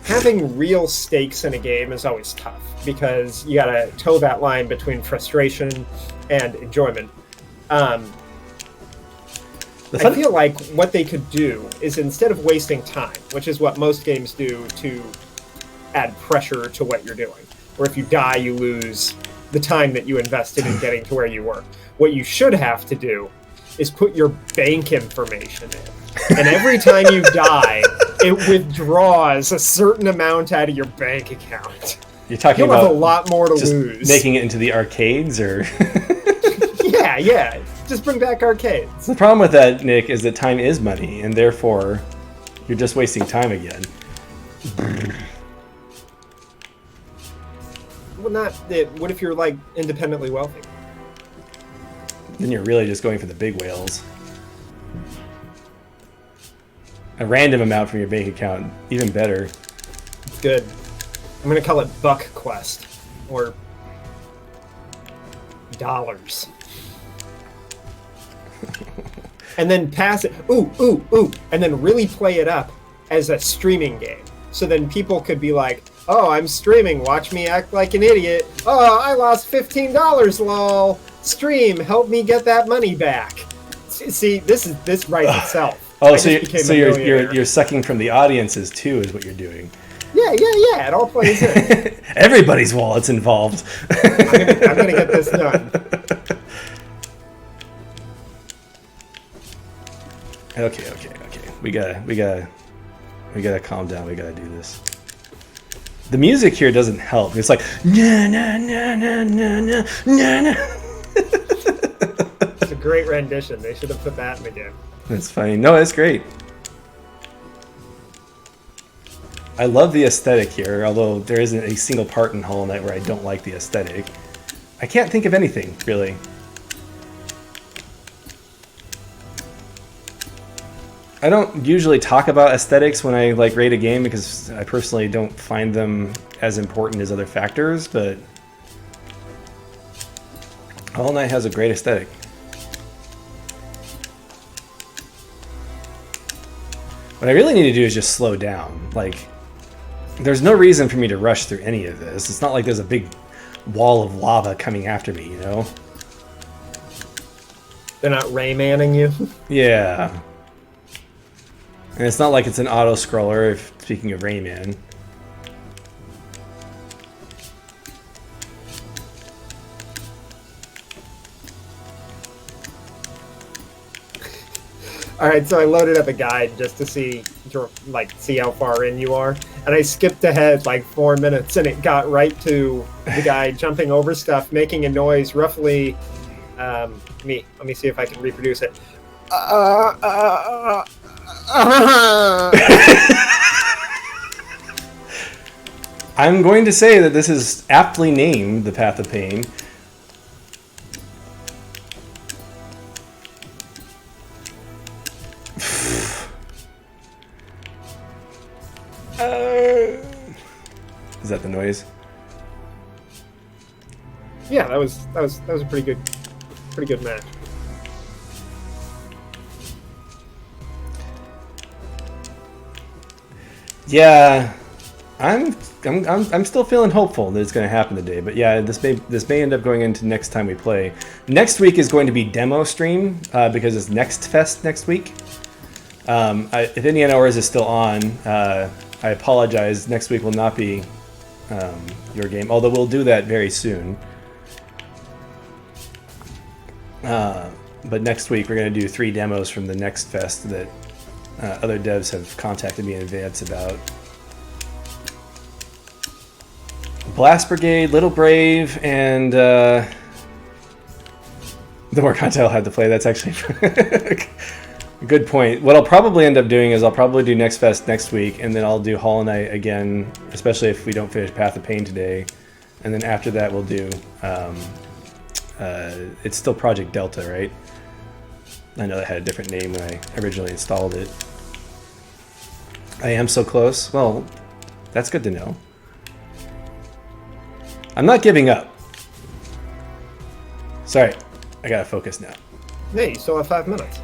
Having real stakes in a game is always tough because you gotta toe that line between frustration and enjoyment. I feel like what they could do is instead of wasting time, which is what most games do to add pressure to what you're doing, or if you die, you lose the time that you invested in getting to where you were. What you should have to do is put your bank information in. And every time you die, it withdraws a certain amount out of your bank account. You're talking You'll about have a lot more to just lose. making it into the arcades, or yeah. Just bring back arcades. The problem with that, Nick, is that time is money, and therefore you're just wasting time again. Well, what if you're like independently wealthy? Then you're really just going for the big whales. A random amount from your bank account, even better. Good. I'm gonna call it Buck Quest, or dollars. And then pass it, ooh, and then really play it up as a streaming game. So then people could be like, oh, I'm streaming, watch me act like an idiot. Oh, I lost $15, lol. Stream, help me get that money back. See, this writes itself. Oh, so you're sucking from the audiences too, is what you're doing. Yeah, it all plays in. Everybody's wallet's involved. I'm gonna get this done. Okay. We gotta calm down. We gotta do this. The music here doesn't help. It's like na na na na na na na na. It's a great rendition. They should have put that in the game. That's funny. No, it's great. I love the aesthetic here, although there isn't a single part in Hollow Knight where I don't like the aesthetic. I can't think of anything, really. I don't usually talk about aesthetics when I rate a game because I personally don't find them as important as other factors, but Hollow Knight has a great aesthetic. What I really need to do is just slow down. There's no reason for me to rush through any of this. It's not like there's a big wall of lava coming after me, you know? They're not Raymanning you? Yeah. And it's not like it's an auto-scroller, speaking of Rayman. Alright, so I loaded up a guide just to see how far in you are. And I skipped ahead 4 minutes and it got right to the guy jumping over stuff, making a noise roughly... let me see if I can reproduce it. I'm going to say that this is aptly named The Path of Pain. Is that the noise? Yeah, that was a pretty good match. Yeah, I'm still feeling hopeful that it's going to happen today. But yeah, this may end up going into next time we play. Next week is going to be demo stream because it's Next Fest next week. If Indiana Ores is still on, I apologize. Next week will not be your game, although we'll do that very soon. But next week we're going to do 3 demos from the Next Fest that other devs have contacted me in advance about. Blast Brigade, Little Brave, and the more content I'll have to play. That's actually a good point. What I'll probably end up doing is I'll probably do Next Fest next week, and then I'll do Hollow Knight again, especially if we don't finish Path of Pain today. And then after that we'll do... it's still Project Delta, right? I know that had a different name when I originally installed it. I am so close. Well, that's good to know. I'm not giving up. Sorry, I gotta focus now. Hey, you still have 5 minutes.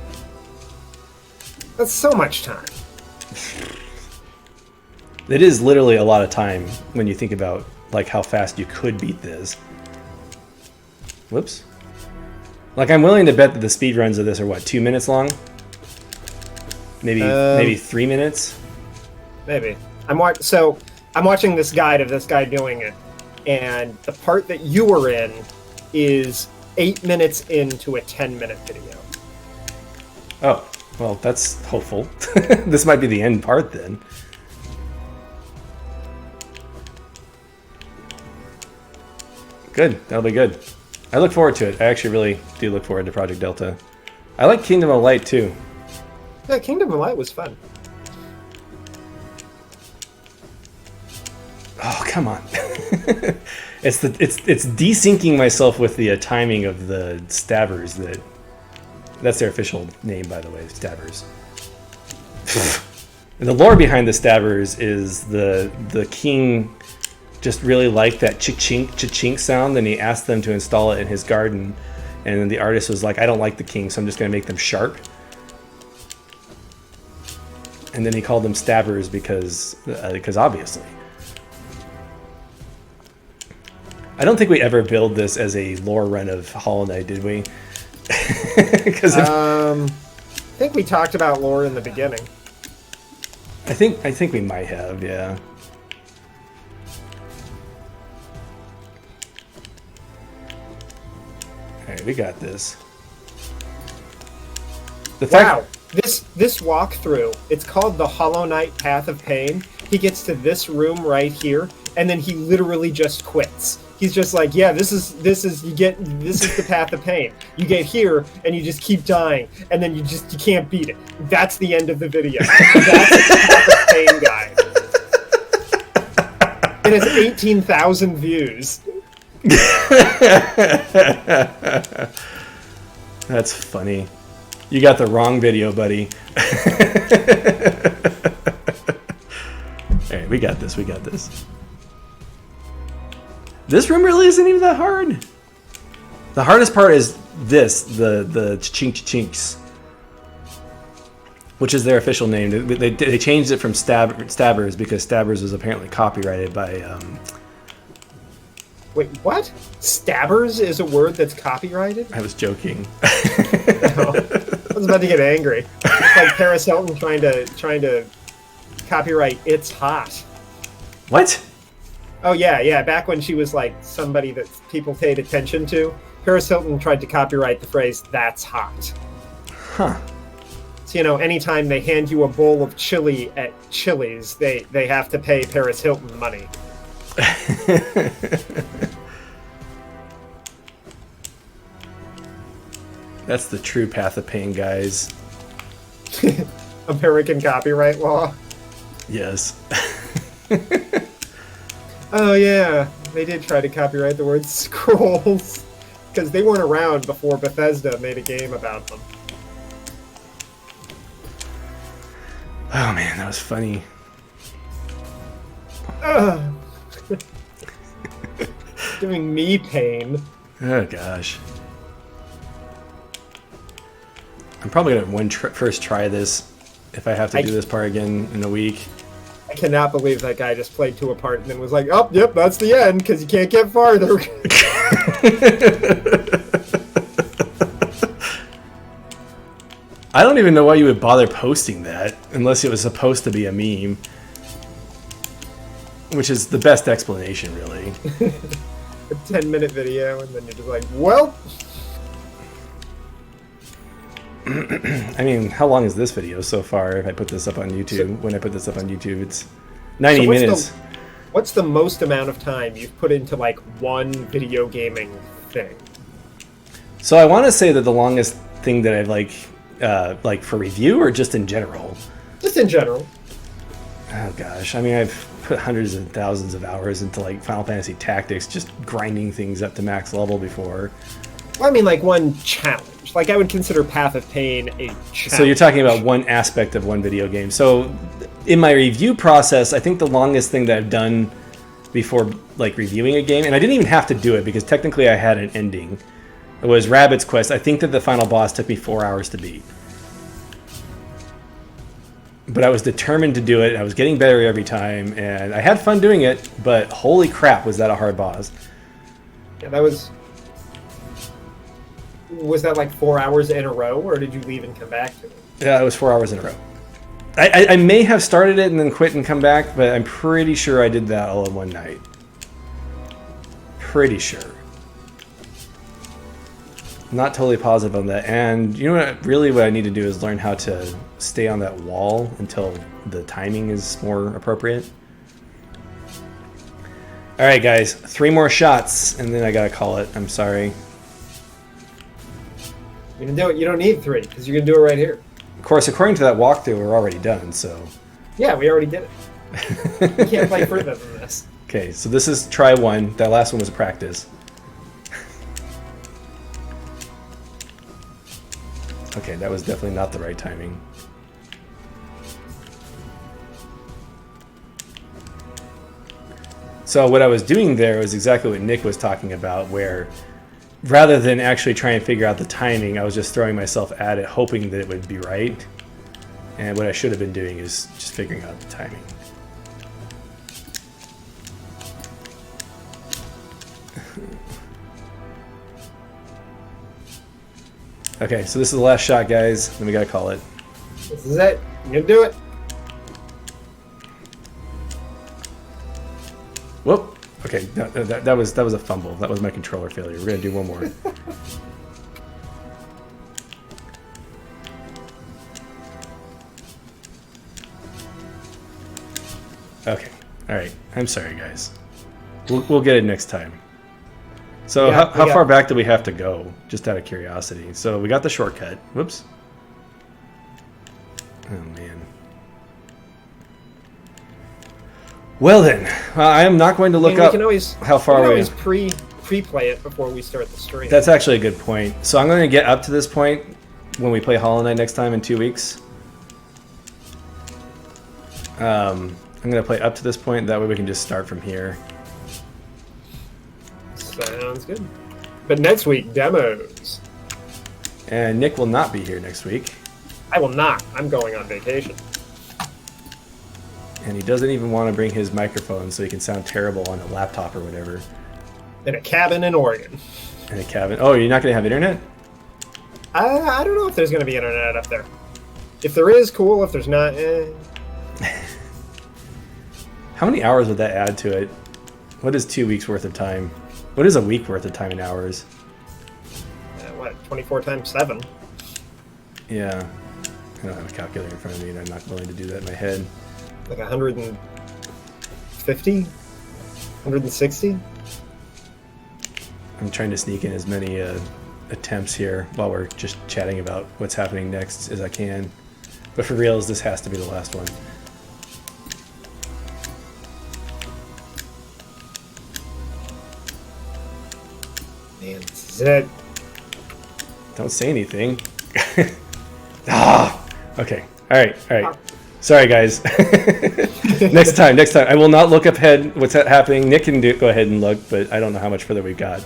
That's so much time. It is literally a lot of time when you think about how fast you could beat this. Whoops. I'm willing to bet that the speed runs of this are 2 minutes long? Maybe 3 minutes? Maybe. I'm watching this guide of this guy doing it, and the part that you were in is 8 minutes into a 10-minute video. Oh, well, that's hopeful. This might be the end part then. Good, that'll be good. I look forward to it. I actually really do look forward to Project Delta. I like Kingdom of Light too. Yeah, Kingdom of Light was fun. Oh, come on. It's desyncing myself with the timing of the stabbers. That's their official name, by the way, stabbers. And the lore behind the stabbers is the king just really liked that cha-chink, cha-chink sound, and he asked them to install it in his garden. And then the artist was like, I don't like the king, so I'm just going to make them sharp. And then he called them stabbers because obviously. I don't think we ever billed this as a lore run of Hollow Knight, did we? I think we talked about lore in the beginning. I think we might have, yeah. Alright, we got this. Wow, this walkthrough, it's called the Hollow Knight Path of Pain. He gets to this room right here, and then he literally just quits. He's just like, yeah, this is the Path of Pain. You get here, and you just keep dying, and then you can't beat it. That's the end of the video. That's the Path of Pain guy. It has 18,000 views. That's funny. You got the wrong video, buddy. Alright, we got this. This room really isn't even that hard. The hardest part is this, the chinks, which is their official name. They changed it from stabbers because stabbers was apparently copyrighted by... Wait, what? Stabbers is a word that's copyrighted? I was joking. No, I was about to get angry. It's like Paris Hilton trying to copyright "It's Hot." What? Oh yeah. Back when she was like somebody that people paid attention to, Paris Hilton tried to copyright the phrase "That's hot." Huh. So anytime they hand you a bowl of chili at Chili's, they have to pay Paris Hilton money. That's the true Path of Pain, guys. American copyright law. Yes. Oh yeah, they did try to copyright the word scrolls because they weren't around before Bethesda made a game about them. Oh man, that was funny. Giving me pain. Oh gosh. I'm probably gonna first try this if I have to do this part again in a week. I cannot believe that guy just played to a part and then was like, oh, yep, that's the end, because you can't get farther. I don't even know why you would bother posting that, unless it was supposed to be a meme. Which is the best explanation, really. A 10-minute video, and then you're just like, well... I mean, how long is this video so far? If I put this up on YouTube, when I put this up on YouTube, it's 90 minutes. What's the most amount of time you've put into like one video gaming thing? So I want to say that the longest thing that I've like for review or just in general. Just in general. Oh gosh, I mean, I've put hundreds and thousands of hours into like Final Fantasy Tactics, just grinding things up to max level before. Well, I mean, like one challenge. Like I would consider Path of Pain a challenge. So you're talking about one aspect of one video game. So in my review process, I think the longest thing that I've done before like reviewing a game, and I didn't even have to do it because technically I had an ending. It was Rabbit's Quest. I think that the final boss took me 4 hours to beat. But I was determined to do it. I was getting better every time, and I had fun doing it, but holy crap, was that a hard boss. Yeah, that was... Was that like 4 hours in a row, or did you leave and come back to it? Yeah, it was 4 hours in a row. I may have started it and then quit and come back, but I'm pretty sure I did that all in one night. Pretty sure. Not totally positive on that. And you know what? Really what I need to do is learn how to stay on that wall until the timing is more appropriate. Alright guys, 3 more shots and then I gotta call it. I'm sorry. You can do it. You don't need 3, because you can do it right here. Of course, according to that walkthrough, we're already done, so... Yeah, we already did it. You can't play further than this. Okay, so this is try 1. That last one was a practice. Okay, that was definitely not the right timing. So what I was doing there was exactly what Nick was talking about, where rather than actually trying to figure out the timing, I was just throwing myself at it, hoping that it would be right. And what I should have been doing is just figuring out the timing. Okay, so this is the last shot, guys. Then we gotta call it. This is it. You can do it. Whoop. Okay, that was a fumble. That was my controller failure. We're gonna do one more. Okay. All right. I'm sorry, guys. We'll get it next time. So Yeah, how far back do we have to go? Just out of curiosity. So we got the shortcut. Whoops. Oh man. Well then, I am not going to look up how far we can we. always pre-play it before we start the stream. That's actually a good point. So I'm going to get up to this point when we play Hollow Knight next time in 2 weeks. I'm going to play up to this point. That way we can just start from here. Sounds good. But next week, demos. And Nick will not be here next week. I will not. I'm going on vacation. And he doesn't even want to bring his microphone so he can sound terrible on a laptop or whatever. In a cabin in Oregon. In a cabin. Oh, you're not going to have internet? I don't know if there's going to be internet up there. If there is, cool. If there's not, How many hours would that add to it? What is 2 weeks worth of time? What is a week worth of time in hours? What, 24 times 7? Yeah. I don't have a calculator in front of me, and I'm not willing to do that in my head. Like 150? 160? I'm trying to sneak in as many attempts here while we're just chatting about what's happening next as I can. But for reals, this has to be the last one. Man, this is it. Don't say anything. Okay. All right. Sorry, guys. Next time. I will not look up ahead what's happening. Nick can go ahead and look, but I don't know how much further we've got.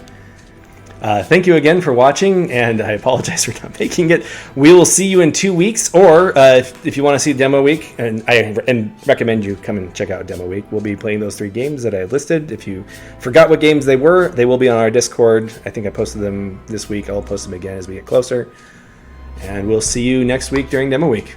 Thank you again for watching, and I apologize for not making it. We will see you in 2 weeks, or if you want to see Demo Week, and I recommend you come and check out Demo Week. We'll be playing those 3 games that I listed. If you forgot what games they were, they will be on our Discord. I think I posted them this week. I'll post them again as we get closer. And we'll see you next week during Demo Week.